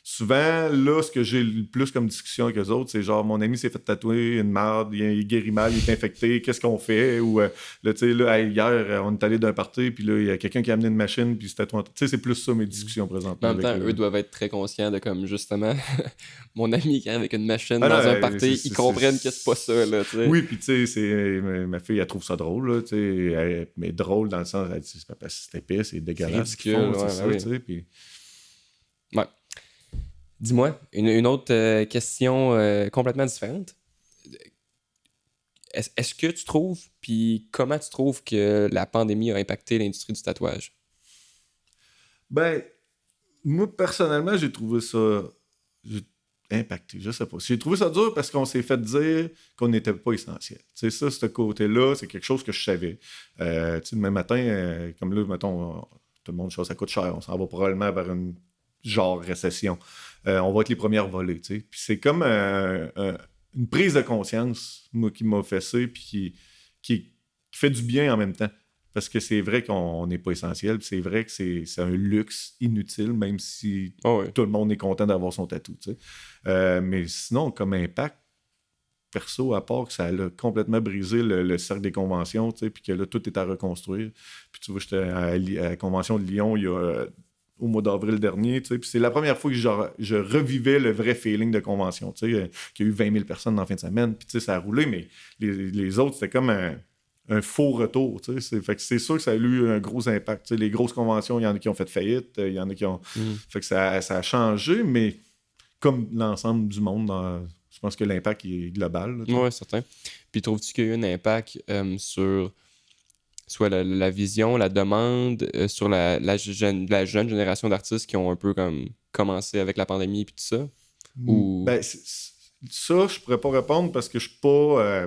Souvent, là, ce que j'ai le plus comme discussion avec eux autres, c'est genre, mon ami s'est fait tatouer une marde, il guérit mal, il est infecté, qu'est-ce qu'on fait? Ou, là, tu sais, là, hier, on est allé d'un party, puis là, il y a quelqu'un qui a amené une machine, puis c'était toi. Tu sais, c'est plus ça, mes discussions présentement. En même temps, eux doivent être très conscients de, comme, justement, mon ami qui arrive avec une machine dans un party, ils comprennent que c'est pas ça, là, tu sais. Oui, puis tu sais, ma fille, elle trouve ça drôle, là, tu sais, mais drôle dans le sens, elle dit, c'est pas parce que c'est épais, c'est dégueulasse. C'est ridicule, c'est ça, oui. tu sais, puis... Ouais. Dis-moi, une autre question complètement différente. Est-ce que tu trouves, puis comment tu trouves que la pandémie a impacté l'industrie du tatouage? Ben, moi, personnellement, j'ai trouvé ça impacté, je sais pas. J'ai trouvé ça dur parce qu'on s'est fait dire qu'on n'était pas essentiel. Tu sais, ça, ce côté-là, c'est quelque chose que je savais. Tu sais, demain matin, comme là, mettons, tout le monde, ça coûte cher. On s'en va probablement vers une genre récession. On va être les premières volées, tu sais. Puis c'est comme une prise de conscience, moi, qui m'a fait ça, puis qui fait du bien en même temps. Parce que c'est vrai qu'on n'est pas essentiel, puis c'est vrai que c'est un luxe inutile, même si tout le monde est content d'avoir son tatou, tu sais. Mais sinon, comme impact, perso, à part que ça a complètement brisé le cercle des conventions, tu sais, puis que là, tout est à reconstruire. Puis tu vois, j'étais à la convention de Lyon il y a... au mois d'avril dernier, tu sais, puis c'est la première fois que je revivais le vrai feeling de convention, tu sais, qu'il y a eu 20 000 personnes dans la fin de semaine, puis tu sais, ça a roulé, mais les autres, c'était comme un faux retour, tu sais, fait que c'est sûr que ça a eu un gros impact, tu sais, les grosses conventions, il y en a qui ont fait faillite, il y en a qui ont... Fait que ça a changé, mais comme l'ensemble du monde, je pense que l'impact est global. Oui, certain. Puis trouves-tu qu'il y a eu un impact sur... soit la vision, la demande, sur la jeune génération d'artistes qui ont un peu comme commencé avec la pandémie et tout ça? Ou... Ben, ça, je pourrais pas répondre parce que je suis pas...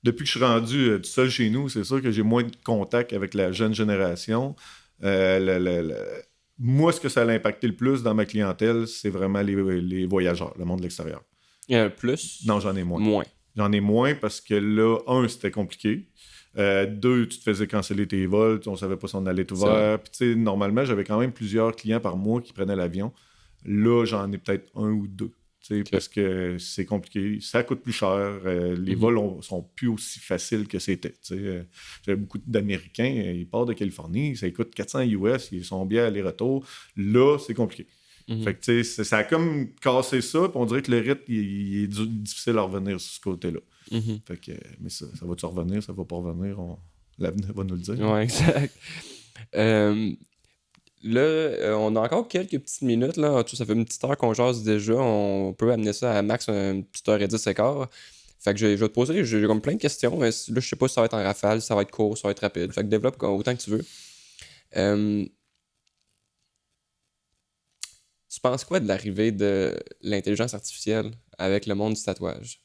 depuis que je suis rendu tout seul chez nous, c'est sûr que j'ai moins de contact avec la jeune génération. Moi, ce que ça a impacté le plus dans ma clientèle, c'est vraiment les voyageurs, le monde de l'extérieur. Il y en a plus? Non, j'en ai moins. J'en ai moins parce que là, c'était compliqué. 2, tu te faisais canceller tes vols, on savait pas si on allait être ouvert. Puis, tu sais, normalement, j'avais quand même plusieurs clients par mois qui prenaient l'avion. Là, j'en ai peut-être 1 ou 2. Parce que c'est compliqué. Ça coûte plus cher. Les vols sont plus aussi faciles que c'était. J'avais beaucoup d'Américains. Ils partent de Californie. Ça coûte 400 US. Ils sont bien aller-retour. Là, c'est compliqué. Fait que, ça a comme cassé ça. Puis on dirait que le rythme, il est difficile à revenir sur ce côté-là. Fait que, mais ça va-tu revenir? Ça va pas revenir? L'avenir va nous le dire. Oui, exact. Là, on a encore quelques petites minutes. Là. Ça fait une petite heure qu'on jase déjà. On peut amener ça à max une petite heure et 10 écart. Fait que je vais te poser, j'ai comme plein de questions. Mais là, je sais pas si ça va être en rafale, si ça va être court, si ça va être rapide. Fait que développe autant que tu veux. Tu penses quoi de l'arrivée de l'intelligence artificielle avec le monde du tatouage?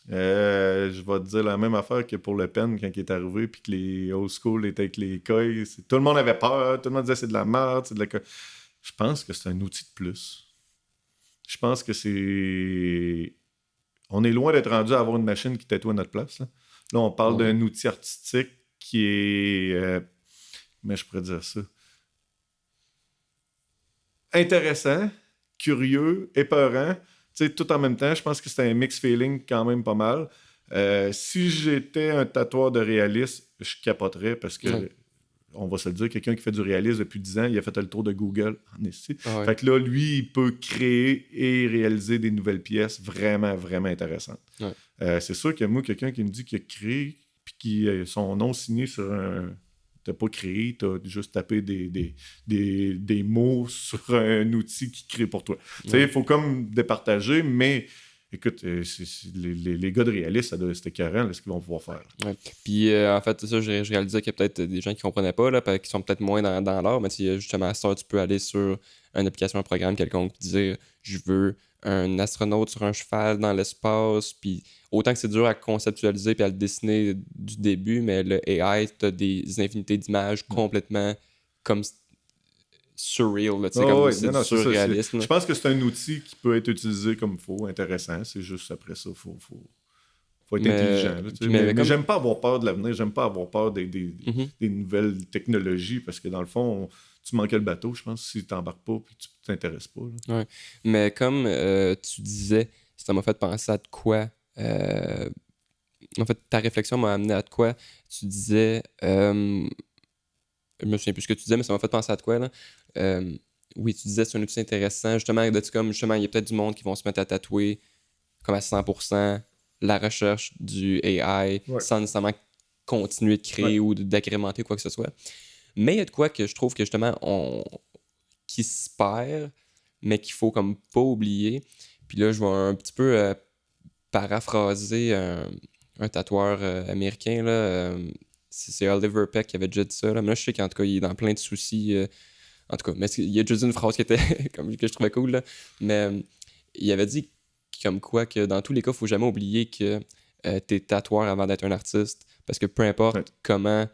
Je vais te dire la même affaire que pour Le Pen quand il est arrivé, puis que les old school étaient avec les coils. Tout le monde avait peur, tout le monde disait c'est de la merde, c'est de la... Je pense que c'est un outil de plus. Je pense que c'est... On est loin d'être rendu à avoir une machine qui tatoue à notre place, là. Là, on parle d'un outil artistique qui est... mais je pourrais dire ça. Intéressant, curieux, épeurant. Tu sais, tout en même temps, je pense que c'est un mix feeling quand même pas mal. Si j'étais un tatoueur de réalisme, je capoterais parce que, on va se le dire, quelqu'un qui fait du réalisme depuis 10 ans, il a fait le tour de Google en esti. Fait que là, lui, il peut créer et réaliser des nouvelles pièces vraiment, vraiment intéressantes. C'est sûr que moi, quelqu'un qui me dit qu'il a créé puis qui a son nom signé sur un... T'as pas créé, t'as juste tapé des mots sur un outil qui crée pour toi. Tu sais, il faut comme départager, mais écoute, les gars de réalisme, c'est écœurant, ce qu'ils vont pouvoir faire. Ouais. Puis en fait, ça, je réalisais qu'il y a peut-être des gens qui comprenaient pas, là, qui sont peut-être moins dans l'art, mais justement, à ça, tu peux aller sur une application, un programme quelconque, dire je veux un astronaute sur un cheval dans l'espace, puis autant que c'est dur à conceptualiser puis à le dessiner du début, mais le AI, t'as des infinités d'images complètement comme surreal, là, comme c'est du surréalisme. Je pense que c'est un outil qui peut être utilisé comme il faut, intéressant, c'est juste après ça, faut être intelligent. Là, mais j'aime pas avoir peur de l'avenir, j'aime pas avoir peur des nouvelles technologies, parce que dans le fond, tu manquais le bateau, je pense, si tu t'embarques pas et tu t'intéresses pas. Là. Ouais. Mais comme tu disais, ça m'a fait penser à de quoi. En fait, ta réflexion m'a amené à de quoi. Tu disais. Je me souviens plus ce que tu disais, mais ça m'a fait penser à de quoi, là. Oui, tu disais c'est un outil intéressant. Justement, il y a peut-être du monde qui vont se mettre à tatouer comme à 100% la recherche du AI sans nécessairement continuer de créer ou d'agrémenter quoi que ce soit. Mais il y a de quoi que je trouve que justement qui se perd, mais qu'il faut comme pas oublier. Puis là, je vais un petit peu paraphraser un tatoueur américain, là. C'est Oliver Peck qui avait déjà dit ça. Là. Mais là, je sais qu'en tout cas, il est dans plein de soucis. En tout cas, mais il a déjà dit une phrase qui était que je trouvais cool. Là. Mais il avait dit comme quoi que dans tous les cas, il ne faut jamais oublier que t'es tatoueur avant d'être un artiste. Parce que peu importe comment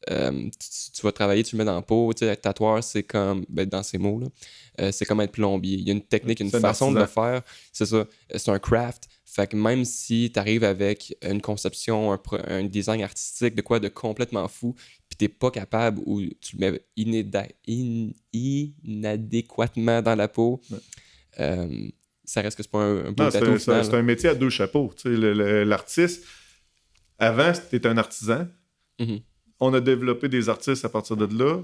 tu vas travailler, tu le mets dans la peau. Être tatoueur, c'est comme, dans ces mots, là, c'est comme être plombier. Il y a une technique, une façon de le faire. C'est ça. C'est un craft. Fait que même si tu arrives avec une conception, un design artistique de quoi de complètement fou, puis t'es pas capable ou tu le mets inadéquatement dans la peau, ça reste que c'est pas un beau tatou. C'est un métier à deux chapeaux. L'artiste, avant, t'étais un artisan. Mm-hmm. On a développé des artistes à partir de là,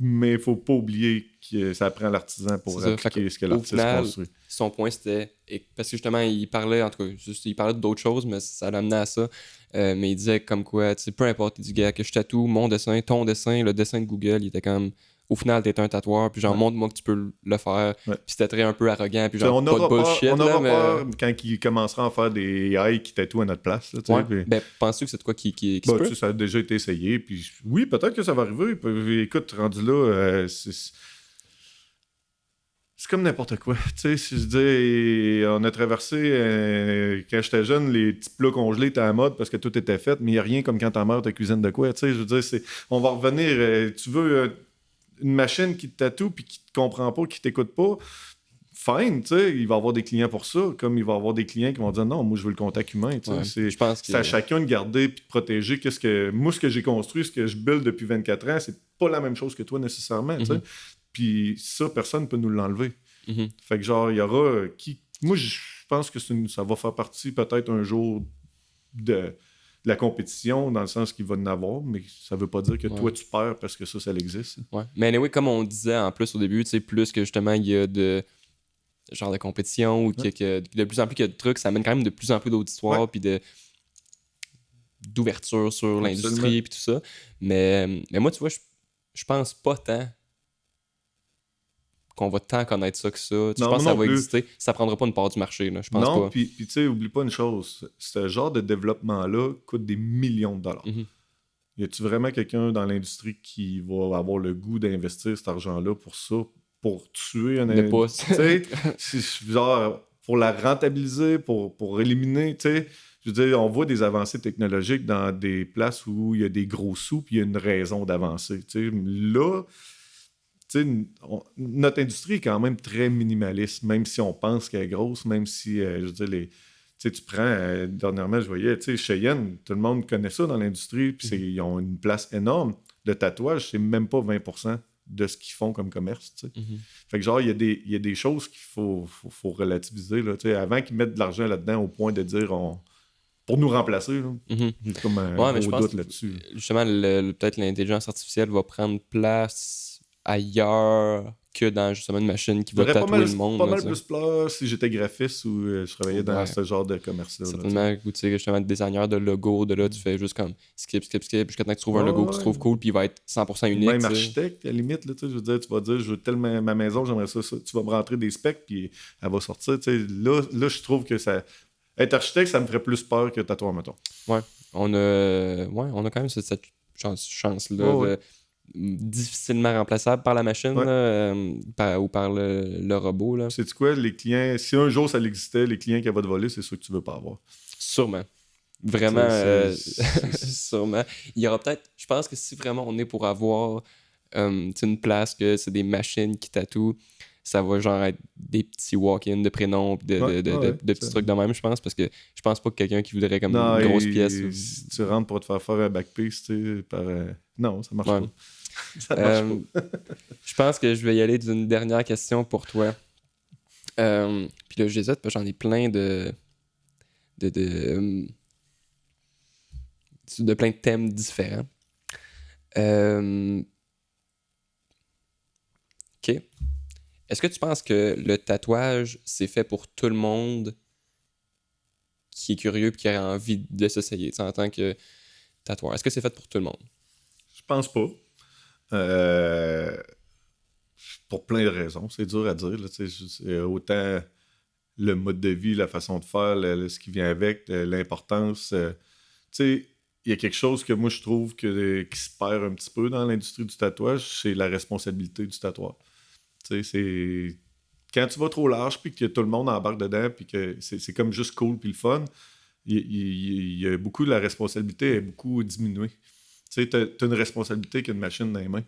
mais il faut pas oublier que ça prend l'artisan pour appliquer ce que l'artiste construit. Son point, c'était... Parce que justement, il parlait, en tout cas, il parlait d'autres choses, mais ça l'amenait à ça. Mais il disait comme quoi, peu importe, il dit, gars, que je tatoue mon dessin, ton dessin, le dessin de Google, il était comme... Au final, t'es un tatoueur, puis genre, montre-moi que tu peux le faire. Puis c'était très un peu arrogant, puis genre, on pas de bullshit. On aura peur quand il commencera à faire des AI qui tatouent à notre place. Là, puis... penses-tu que c'est de quoi qui se peut? Ça a déjà été essayé, puis oui, peut-être que ça va arriver. Écoute, rendu là, c'est comme n'importe quoi. Tu sais, si je dis, on a traversé, quand j'étais jeune, les petits plats congelés étaient à la mode parce que tout était fait, mais il n'y a rien comme quand ta mère te cuisine de quoi. Tu sais, je veux dire, on va revenir, tu veux... une machine qui te tatoue puis qui te comprend pas, qui t'écoute pas, fine, tu sais, il va y avoir des clients pour ça, comme il va y avoir des clients qui vont dire non, moi je veux le contact humain, tu sais. C'est à chacun de garder puis de protéger moi ce que j'ai construit, ce que je build depuis 24 ans, c'est pas la même chose que toi nécessairement, tu sais. Puis ça, personne ne peut nous l'enlever. Fait que genre, il y aura moi je pense que ça va faire partie peut-être un jour de la compétition, dans le sens qu'il va en avoir, mais ça veut pas dire que toi, tu perds parce que ça existe. Ouais. Mais anyway, comme on disait en plus au début, tu sais, plus que justement il y a de genre de compétition ou que de plus en plus qu'il y a de trucs, ça amène quand même de plus en plus d'auditoire puis d'ouverture sur l'industrie puis tout ça. Mais moi, tu vois, je pense pas tant qu'on va tant connaître ça que ça. Je pense que ça va exister. Ça prendra pas une part du marché, là. Je pense pas. Non, puis tu sais, oublie pas une chose. Ce genre de développement-là coûte des millions de dollars. Y a-tu vraiment quelqu'un dans l'industrie qui va avoir le goût d'investir cet argent-là pour ça, pour tuer un industrie? Tu sais, genre, pour la rentabiliser, pour éliminer, tu sais. Je veux dire, on voit des avancées technologiques dans des places où il y a des gros sous puis il y a une raison d'avancer. Tu sais, là... notre industrie est quand même très minimaliste, même si on pense qu'elle est grosse, même si, je veux dire, sais, tu prends, dernièrement, je voyais, tu sais, Cheyenne, tout le monde connaît ça dans l'industrie, puis ils ont une place énorme. Le tatouage, c'est même pas 20% de ce qu'ils font comme commerce, tu sais. Fait que genre, il y a des choses qu'il faut relativiser, là, tu sais, avant qu'ils mettent de l'argent là-dedans au point de dire, pour nous remplacer, là. J'ai comme un mais je gros pense doute là-dessus. justement, peut-être l'intelligence artificielle va prendre place ailleurs que dans justement une machine qui va J'aurais tatouer le monde. pas Là, mal plus peur si j'étais graphiste ou je travaillais dans ouais. ce genre de commerce-là. Certainement, tu sais, justement, designer de logo, de là, tu fais juste comme skip, jusqu'à temps que tu trouves un logo qui se trouve cool, puis il va être 100% unique. Même t'sais. architecte, à la limite, là, je veux dire, tu vas dire, je veux tellement ma maison, j'aimerais ça. Tu vas me rentrer des specs, puis elle va sortir. Là, je trouve que ça. Être architecte, ça me ferait plus peur que tatoueur, mettons. Ouais, on a quand même cette chance-là. Oh, ouais. Difficilement remplaçable par la machine Ouais. là, ou par le robot. Là. Sais-tu quoi, les clients, si un jour ça existait, les clients qui vont te voler, c'est ceux que tu veux pas avoir. Sûrement. Vraiment, C'est- sûrement. Il y aura peut-être, je pense que si vraiment on est pour avoir une place que c'est des machines qui tatouent, ça va genre être des petits walk-in de prénoms pis de petits trucs de même, je pense, parce que je pense pas que quelqu'un qui voudrait comme non, une grosse pièce. Si tu rentres pour te faire faire un backpiece, tu sais, par. Non, ça marche Ouais. pas. Ça marche pas. Je pense que je vais y aller d'une dernière question pour toi. Puis là, j'hésite parce que j'en ai plein de plein de thèmes différents. OK. Est-ce que tu penses que le tatouage, c'est fait pour tout le monde qui est curieux et qui aurait envie de s'essayer, en tant que tatoueur? Est-ce que c'est fait pour tout le monde? Je pense pas. Pour plein de raisons. C'est dur à dire. Là, autant le mode de vie, la façon de faire, ce qui vient avec, l'importance. Tu sais, il y a quelque chose que moi je trouve qui se perd un petit peu dans l'industrie du tatouage, c'est la responsabilité du tatoueur. Tu sais, c'est. Quand tu vas trop large, puis que tout le monde embarque dedans, puis que c'est comme juste cool, puis le fun, il y a beaucoup de la responsabilité est beaucoup diminuée. Tu sais, t'as une responsabilité qu'une machine dans les mains.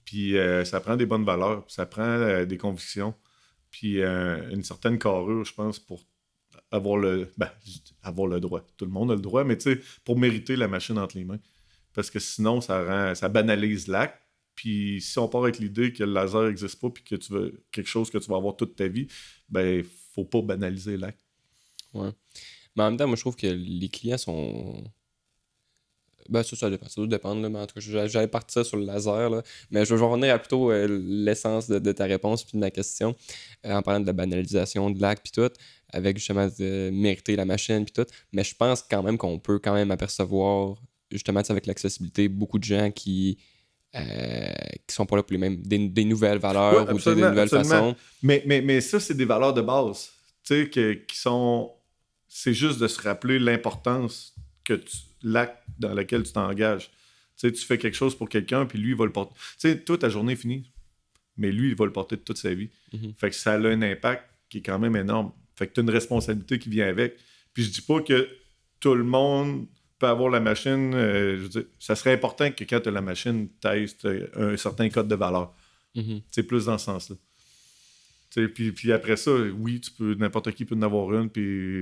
Puis ça prend des bonnes valeurs, puis ça prend des convictions, puis une certaine carrure, je pense, pour avoir avoir le droit. Tout le monde a le droit, mais tu sais, pour mériter la machine entre les mains. Parce que sinon, ça banalise l'acte. Puis si on part avec l'idée que le laser n'existe pas, puis que tu veux quelque chose que tu vas avoir toute ta vie, ben, faut pas banaliser l'acte. Ouais. Mais en même temps, moi, je trouve que les clients sont... Ben, ça dépend. Ça doit dépendre, là, mais en tout cas, j'allais partir sur le laser, là. Mais je vais revenir à plutôt l'essence de ta réponse puis de ma question, en parlant de la banalisation de l'acte puis tout, avec justement de mériter la machine puis tout. Mais je pense quand même qu'on peut quand même apercevoir, justement, avec l'accessibilité, beaucoup de gens qui sont pas là pour les mêmes... Des nouvelles valeurs ou des nouvelles façons. Mais ça, c'est des valeurs de base, tu sais, qui sont... C'est juste de se rappeler l'importance que l'acte dans lequel tu t'engages. Tu sais, tu fais quelque chose pour quelqu'un, puis lui, il va le porter. Tu sais, toute ta journée est finie, mais lui, il va le porter toute sa vie. Fait que ça a un impact qui est quand même énorme. Fait que tu as une responsabilité qui vient avec. Puis je dis pas que tout le monde peut avoir la machine. Je veux dire, ça serait important que quand tu as la machine, tu aies un certain code de valeur. C'est plus dans ce sens-là. Puis après ça, oui, n'importe qui peut en avoir une,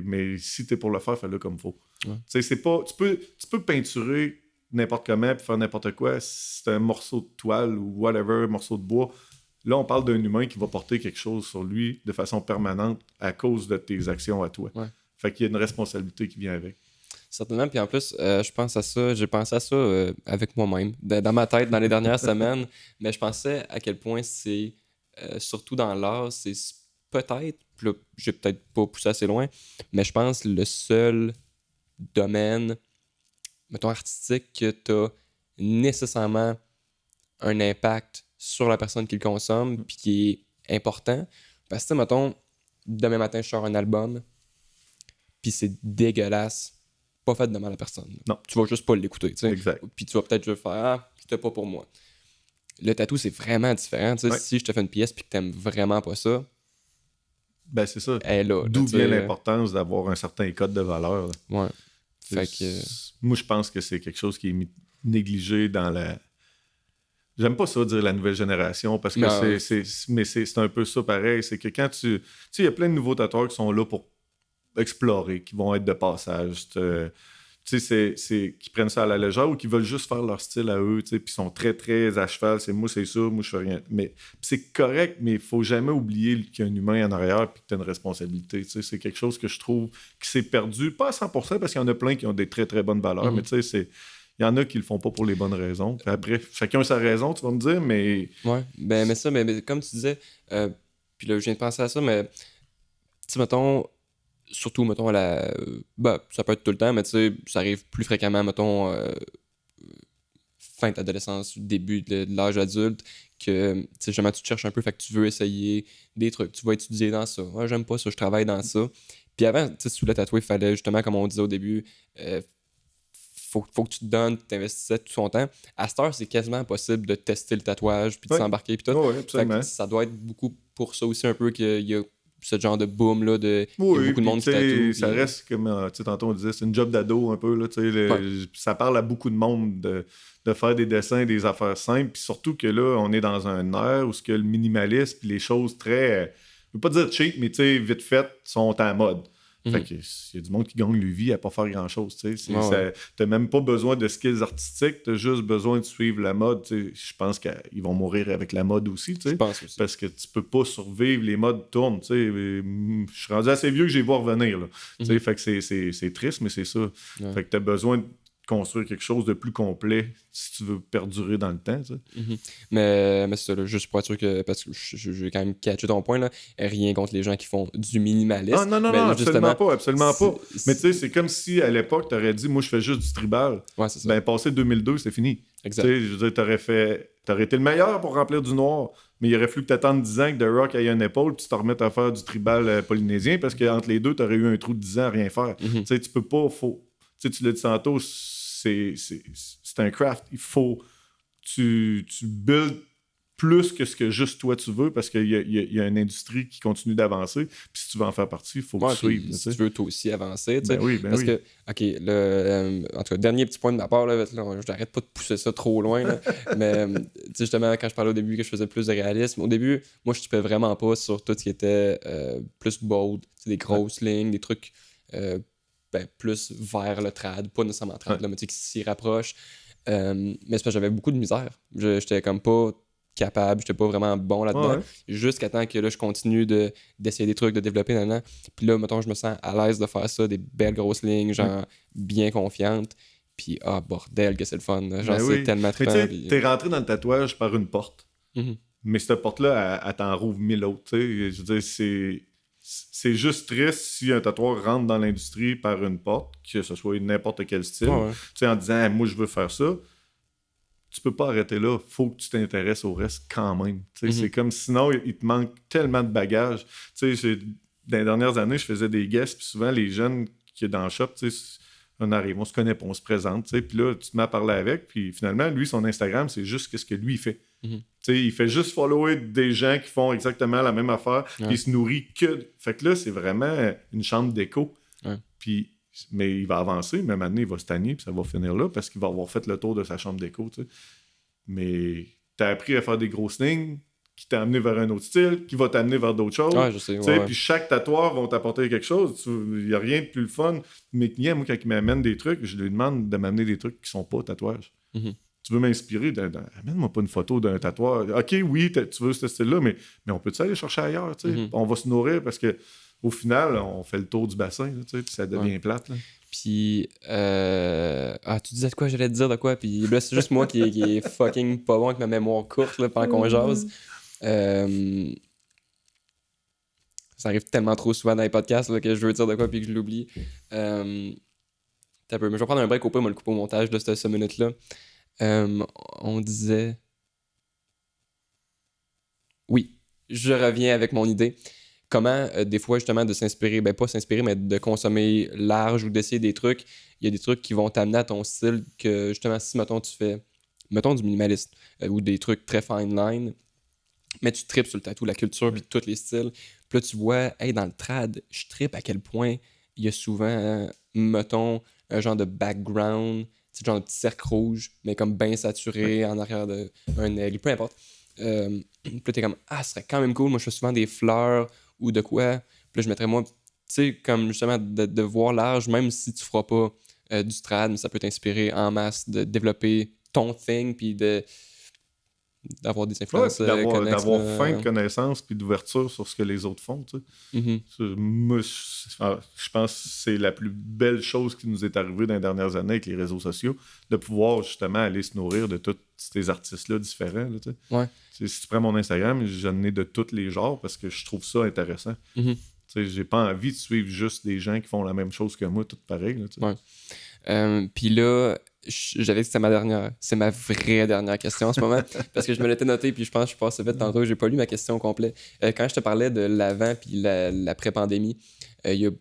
mais si t'es pour le faire, fais-le comme il faut. Ouais. C'est pas, tu peux peinturer n'importe comment puis faire n'importe quoi. Si c'est un morceau de toile ou whatever, un morceau de bois. Là, on parle d'un humain qui va porter quelque chose sur lui de façon permanente à cause de tes actions à toi. Ouais. Fait qu'il y a une responsabilité qui vient avec. Certainement, puis en plus, je pense à ça, j'ai pensé à ça avec moi-même, dans ma tête, dans les dernières semaines, mais je pensais à quel point c'est, surtout dans l'art, c'est peut-être, puis là, j'ai peut-être pas poussé assez loin, mais je pense le seul domaine, mettons, artistique, que t'as nécessairement un impact sur la personne qui le consomme, puis qui est important, parce que, mettons, demain matin, je sors un album, puis c'est dégueulasse, pas fait de mal à personne. Non. Tu vas juste pas l'écouter, tu sais. Exact. Puis tu vas peut-être juste faire « Ah, c'était pas pour moi ». Le tatou, c'est vraiment différent. Tu sais, Ouais. si je te fais une pièce puis que t'aimes vraiment pas ça, Ben, c'est ça. elle est là. D'où tu vient sais. l'importance d'avoir un certain code de valeur. Là. Ouais. Fait que... Moi, je pense que c'est quelque chose qui est négligé dans la... J'aime pas ça dire la nouvelle génération, parce que Non. c'est un peu ça pareil. C'est que quand tu sais, il y a plein de nouveaux tatoueurs qui sont là pour explorer, qui vont être de passage. Tu sais, c'est qui prennent ça à la légère ou qui veulent juste faire leur style à eux, tu sais, puis sont très, très à cheval. C'est ça, moi, je fais rien. Mais c'est correct, mais il faut jamais oublier qu'il y a un humain en arrière puis que tu as une responsabilité. Tu sais, c'est quelque chose que je trouve qui s'est perdu, pas à 100%, parce qu'il y en a plein qui ont des très, très bonnes valeurs, mais tu sais, il y en a qui le font pas pour les bonnes raisons. Puis après, chacun a sa raison, tu vas me dire, mais... Ouais, mais comme tu disais, puis là, je viens de penser à ça, mais, tu sais, mettons, surtout, mettons, ça peut être tout le temps, mais tu sais, ça arrive plus fréquemment, mettons, fin de l'adolescence, début de l'âge adulte, que, tu sais, jamais tu te cherches un peu, fait que tu veux essayer des trucs, tu vas étudier dans ça. Ouais, j'aime pas ça, je travaille dans ça. Puis avant, tu sais, si tu voulais tatouer, il fallait justement, comme on disait au début, faut que tu te donnes, tu investissais tout ton temps. À cette heure, c'est quasiment impossible de tester le tatouage, puis de s'embarquer, puis tout. Oui, absolument. Fait que ça doit être beaucoup pour ça aussi un peu qu'il y a ce genre de boom là, il y a Oui, beaucoup de monde qui puis tatoue. ça reste comme, tu sais, tantôt on disait, c'est une job d'ado un peu, là, tu sais, ça parle à beaucoup de monde de faire des dessins, des affaires simples, puis surtout que là, on est dans un ère où ce que le minimalisme, puis les choses très, je veux pas dire cheap, mais tu sais, vite faites, sont en mode. Fait que y a du monde qui gagne le vie à pas faire grand-chose, tu sais. T'as même pas besoin de skills artistiques, t'as juste besoin de suivre la mode, tu sais. Je pense qu'ils vont mourir avec la mode aussi, tu sais. Je pense aussi. Parce que tu peux pas survivre, les modes tournent, tu sais. Je suis rendu assez vieux que j'ai vu revenir, là. Tu sais, fait que c'est triste, mais c'est ça. Ouais. Fait que t'as besoin de construire quelque chose de plus complet si tu veux perdurer dans le temps, tu sais. Mais c'est ça, là, juste pour être sûr que, parce que j'ai quand même catché ton point, là, rien contre les gens qui font du minimalisme. Ah non, mais là, absolument pas. Mais tu sais, c'est- c'est comme si à l'époque, t'aurais dit, moi, je fais juste du tribal. Ouais, c'est ça. Ben, passé 2002, c'est fini. Exact. Tu sais, je veux dire, t'aurais été le meilleur pour remplir du noir, mais il aurait fallu que t'attendes 10 ans que The Rock ait une épaule, puis tu te remettes à faire du tribal polynésien, parce qu'entre les deux, t'aurais eu un trou de 10 ans à rien faire. Tu sais, tu peux pas, tu sais, tu l'as dit tantôt, c'est un craft. Il faut, tu builds plus que ce que juste toi tu veux, parce qu'il y a une industrie qui continue d'avancer, puis si tu veux en faire partie, il faut que tu suives. Si tu veux toi aussi avancer, tu sais. Ben oui. Parce que, OK, en tout cas, dernier petit point de ma part, là, j'arrête pas de pousser ça trop loin, là, mais, tu sais, justement, quand je parlais au début que je faisais plus de réalisme, au début, moi, je tripais vraiment pas sur tout ce qui était plus bold, des grosses lignes, des trucs plus vers le trad, pas nécessairement trad, là, mais tu sais, qui s'y rapproche. Mais c'est parce que j'avais beaucoup de misère. J'étais comme pas capable, j'étais pas vraiment bon là-dedans. Jusqu'à temps que là, je continue d'essayer des trucs, de développer maintenant. Puis là, mettons, je me sens à l'aise de faire ça, des belles grosses lignes, genre bien confiantes. Puis, bordel, que c'est le fun. Genre, c'est tellement mais trippant. tu sais, t'es rentré dans le tatouage par une porte. Mais cette porte-là, elle t'en rouvre 1000 autres. Tu sais, je veux dire, c'est juste triste si un tatoueur rentre dans l'industrie par une porte, que ce soit n'importe quel style, tu sais, en disant moi je veux faire ça. Tu peux pas arrêter là, faut que tu t'intéresses au reste quand même. Tu sais, c'est comme sinon il te manque tellement de bagages. Tu sais, dans les dernières années, je faisais des guests, puis souvent les jeunes qui sont dans le shop, tu sais, on arrive, on se connaît pas, on se présente, tu sais, puis là tu te mets à parler avec, puis finalement lui son Instagram c'est juste ce que lui il fait. Tu sais, il fait juste follower des gens qui font exactement la même affaire, puis il se nourrit que. Fait que là, c'est vraiment une chambre d'écho. Puis, mais il va avancer, mais maintenant, il va se tanner, puis ça va finir là, parce qu'il va avoir fait le tour de sa chambre d'écho, tu sais. Mais t'as appris à faire des grosses lignes, qui t'a amené vers un autre style, qui va t'amener vers d'autres choses. Ouais, je sais. Puis chaque tatoueur va t'apporter quelque chose. Il n'y a rien de plus le fun. Mes clients, moi, quand ils m'amènent des trucs, je lui demande de m'amener des trucs qui sont pas tatouages. Tu veux m'inspirer, amène-moi pas une photo d'un tatouage. OK, oui, tu veux ce style-là, mais on peut-tu aller chercher ailleurs? On va se nourrir parce que au final, on fait le tour du bassin, puis ça devient plate. Là. Puis, tu disais de quoi? J'allais te dire de quoi? Puis là, c'est juste moi qui est fucking pas bon avec ma mémoire courte là, pendant qu'on jase. Ça arrive tellement trop souvent dans les podcasts là, que je veux dire de quoi puis que je l'oublie. Mais je vais prendre un break au pas, moi le couper au montage de cette minute-là. On disait... Oui, je reviens avec mon idée. Comment, des fois, justement, de s'inspirer, pas s'inspirer, mais de consommer large ou d'essayer des trucs. Il y a des trucs qui vont t'amener à ton style que, justement, si, mettons, tu fais, mettons, du minimaliste ou des trucs très fine line, mais tu tripes sur le tatou, la culture, puis tous les styles. Puis là, tu vois, dans le trad, je trippe à quel point il y a souvent, mettons, un genre de background, c'est genre de petit cercle rouge, mais comme bien saturé en arrière d'un aigle, peu importe. Puis là, t'es comme, ce serait quand même cool. Moi, je fais souvent des fleurs ou de quoi. Puis là, je mettrais moi sais, comme justement de voir large, même si tu feras pas du trad, mais ça peut t'inspirer en masse de développer ton thing, puis d'avoir des Ouais, influences puis connexes. d'avoir faim de connaissances puis d'ouverture sur ce que les autres font, tu sais. Mhm. Moi, je pense que c'est la plus belle chose qui nous est arrivée dans les dernières années avec les réseaux sociaux, de pouvoir justement aller se nourrir de tous ces artistes-là différents. Là, tu sais. Ouais. Si tu prends mon Instagram, j'en ai de tous les genres parce que je trouve ça intéressant. Mhm. Tu sais, j'ai pas envie de suivre juste des gens qui font la même chose que moi, tout pareil. Là, tu sais. Ouais. Puis là, j'avais dit que c'est ma vraie dernière question en ce moment, parce que je me l'étais noté, puis je pense que je suis passé vite tantôt, j'ai pas lu ma question au complet. Quand je te parlais de l'avant puis l'après-pandémie, il y a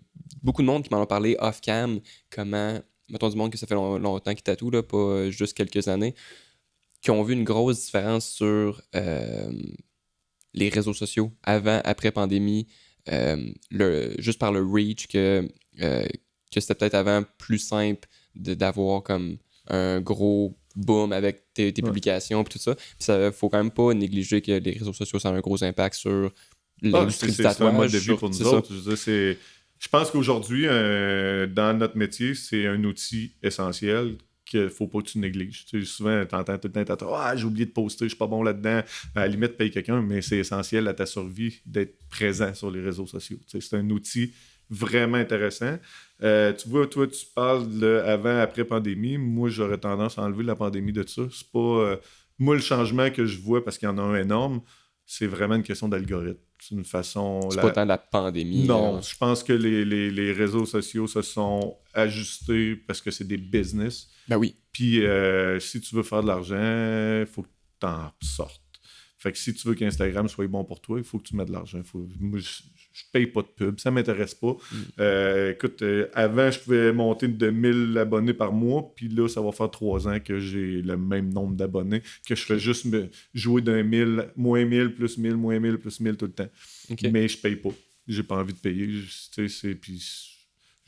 beaucoup de monde qui m'en ont parlé off-cam, comment, mettons du monde que ça fait longtemps qu'ils tatouent, là, pas juste quelques années, qui ont vu une grosse différence sur les réseaux sociaux avant, après pandémie, juste par le reach que c'était peut-être avant plus simple d'avoir comme un gros boom avec tes publications et tout ça. Puis ça, faut quand même pas négliger que les réseaux sociaux ça a un gros impact sur l'industrie du tatouage. C'est un mode de vie pour nous autres. Je pense qu'aujourd'hui, dans notre métier, c'est un outil essentiel qu'il ne faut pas que tu négliges. Tu sais, souvent, tu entends tout le temps, j'ai oublié de poster, je suis pas bon là-dedans. À la limite, paye quelqu'un, mais c'est essentiel à ta survie d'être présent sur les réseaux sociaux. Tu sais, c'est un outil vraiment intéressant. Tu vois, toi, tu parles de avant, après pandémie. Moi, j'aurais tendance à enlever la pandémie de ça. C'est pas... moi, le changement que je vois, parce qu'il y en a un énorme, c'est vraiment une question d'algorithme. C'est une façon... C'est pas tant la pandémie. Non, je pense que les réseaux sociaux se sont ajustés parce que c'est des business. Ben oui. Puis si tu veux faire de l'argent, il faut que tu en sortes. Fait que si tu veux qu'Instagram soit bon pour toi, il faut que tu mettes de l'argent. Moi, je paye pas de pub, ça m'intéresse pas. Écoute, avant, je pouvais monter de 1000 abonnés par mois, puis là, ça va faire 3 ans que j'ai le même nombre d'abonnés, que je fais juste jouer d'un 1000, moins 1000, plus 1000, moins 1000, plus 1000 tout le temps. Okay. Mais je paye pas. J'ai pas envie de payer. Puis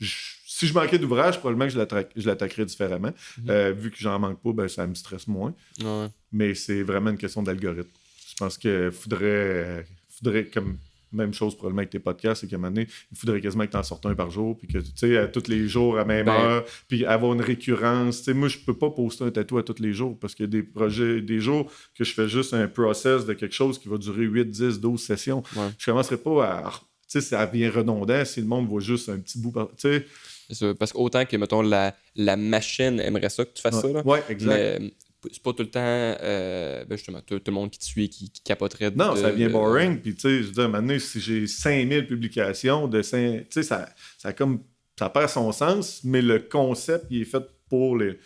si je manquais d'ouvrage, probablement que je l'attaquerais différemment. Vu que j'en manque pas, ben, ça me stresse moins. Ouais. Mais c'est vraiment une question d'algorithme. Je pense qu'il faudrait comme même chose probablement avec tes podcasts, c'est qu'à un moment donné, il faudrait quasiment que tu en sortes un par jour, puis que tu sais, à tous les jours, à même heure, puis avoir une récurrence. Tu sais, moi, je peux pas poster un tatou à tous les jours, parce qu'il y a des projets, des jours que je fais juste un process de quelque chose qui va durer 8, 10, 12 sessions. Ouais. Je commencerai pas à... Tu sais, ça devient redondant si le monde voit juste un petit bout par... Tu sais... Parce qu'autant que, mettons, la machine aimerait ça que tu fasses ça, là. Ouais, exact. Mais c'est pas tout le temps, justement, tout le monde qui te suit et qui capoterait. Non, ça devient boring. Puis, tu sais, je veux dire, maintenant, si j'ai 5000 publications, tu sais, ça perd son sens, mais le concept, il est fait pour les...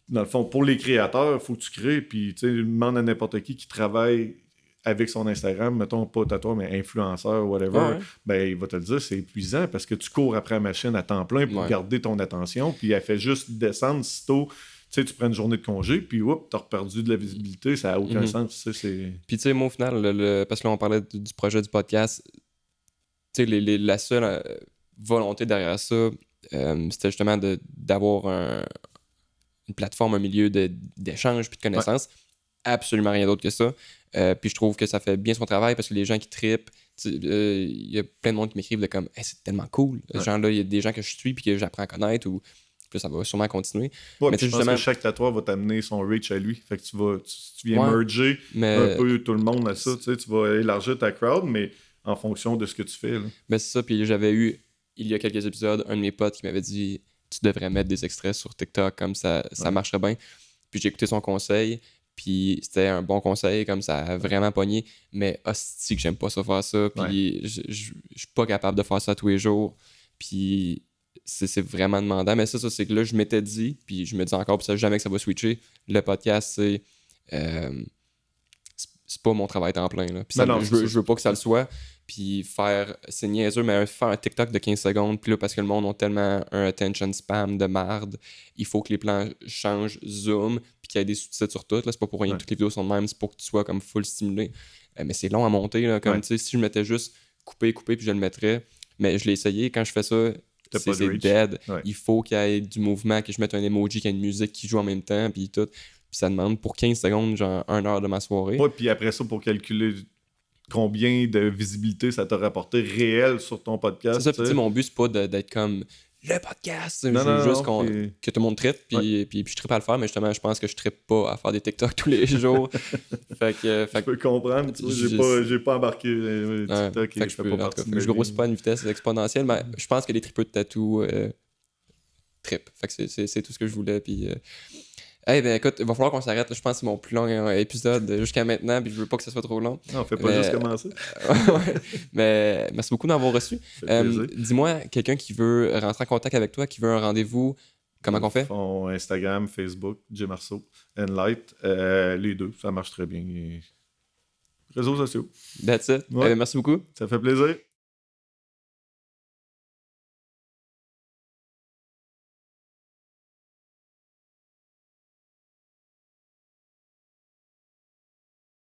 Dans le fond, pour les créateurs, il faut que tu crées. Puis, tu sais, demande à n'importe qui travaille avec son Instagram, mettons pas tatoueur, mais influenceur, whatever, ben il va te le dire, c'est épuisant parce que tu cours après la machine à temps plein pour garder ton attention, puis elle fait juste descendre sitôt. Tu sais, tu prends une journée de congé, puis t'as perdu de la visibilité, ça n'a aucun sens. Puis tu sais, moi, au final, parce que là, on parlait du projet du podcast, tu sais, la seule volonté derrière ça, c'était justement d'avoir une plateforme, un milieu d'échange puis de connaissances. Absolument rien d'autre que ça. Puis je trouve que ça fait bien son travail parce que les gens qui trippent, il y a plein de monde qui m'écrivent de comme hey, c'est tellement cool. Genre là, il y a des gens que je suis puis que j'apprends à connaître ou puis ça va sûrement continuer. Mais je pense que chaque tatoueur va t'amener son reach à lui. Fait que tu viens merger un peu tout le monde à ça. Tu vas élargir ta crowd, mais en fonction de ce que tu fais. Là. Mais c'est ça. Puis j'avais eu, il y a quelques épisodes, un de mes potes qui m'avait dit tu devrais mettre des extraits sur TikTok comme ça marcherait bien. Puis j'ai écouté son conseil. Puis c'était un bon conseil, comme ça a vraiment pogné. Mais hostie que j'aime pas ça faire ça. Puis je suis pas capable de faire ça tous les jours. Puis c'est vraiment demandant. Mais ça, c'est que là, je m'étais dit, puis je me dis encore, puis ça jamais que ça va switcher. Le podcast, c'est pas mon travail temps plein. Là. Puis je veux pas que ça le soit. Puis c'est niaiseux, mais faire un TikTok de 15 secondes, puis là, parce que le monde a tellement un attention spam de merde, il faut que les plans changent, zoom, puis qu'il y ait des sous-titres sur tout. Là, c'est pas pour rien que toutes les vidéos sont de même, c'est pour que tu sois comme full stimulé. Mais c'est long à monter, là, comme tu sais, si je mettais juste couper, puis je le mettrais. Mais je l'ai essayé, quand je fais ça, c'est dead. Ouais. Il faut qu'il y ait du mouvement, que je mette un emoji, qu'il y ait une musique qui joue en même temps, puis tout. Puis ça demande pour 15 secondes, genre 1 heure de ma soirée. Ouais, puis après ça, pour calculer combien de visibilité ça t'a rapporté réel sur ton podcast. C'est ça, puis mon but, c'est pas d'être comme le podcast. Non, Je veux juste puis... que tout le monde trippe, puis je trippe à le faire, mais justement, je pense que je trippe pas à faire des TikTok tous les jours. Je peux comprendre, tu vois, j'ai pas embarqué TikTok et je fais pas partie de je grossis pas à une vitesse exponentielle, mais je pense que les tripeux de tatou trippent. Fait que c'est tout ce que je voulais, puis... ben écoute, il va falloir qu'on s'arrête. Je pense que c'est mon plus long épisode jusqu'à maintenant, puis je veux pas que ça soit trop long. Non, on fait pas juste commencer. Ouais, mais merci beaucoup d'avoir reçu. Dis-moi, quelqu'un qui veut rentrer en contact avec toi, qui veut un rendez-vous, comment qu'on fait? Instagram, Facebook, Jim Marceau, Enlight, les deux, ça marche très bien. Réseaux sociaux. That's it. Ouais. Merci beaucoup. Ça fait plaisir.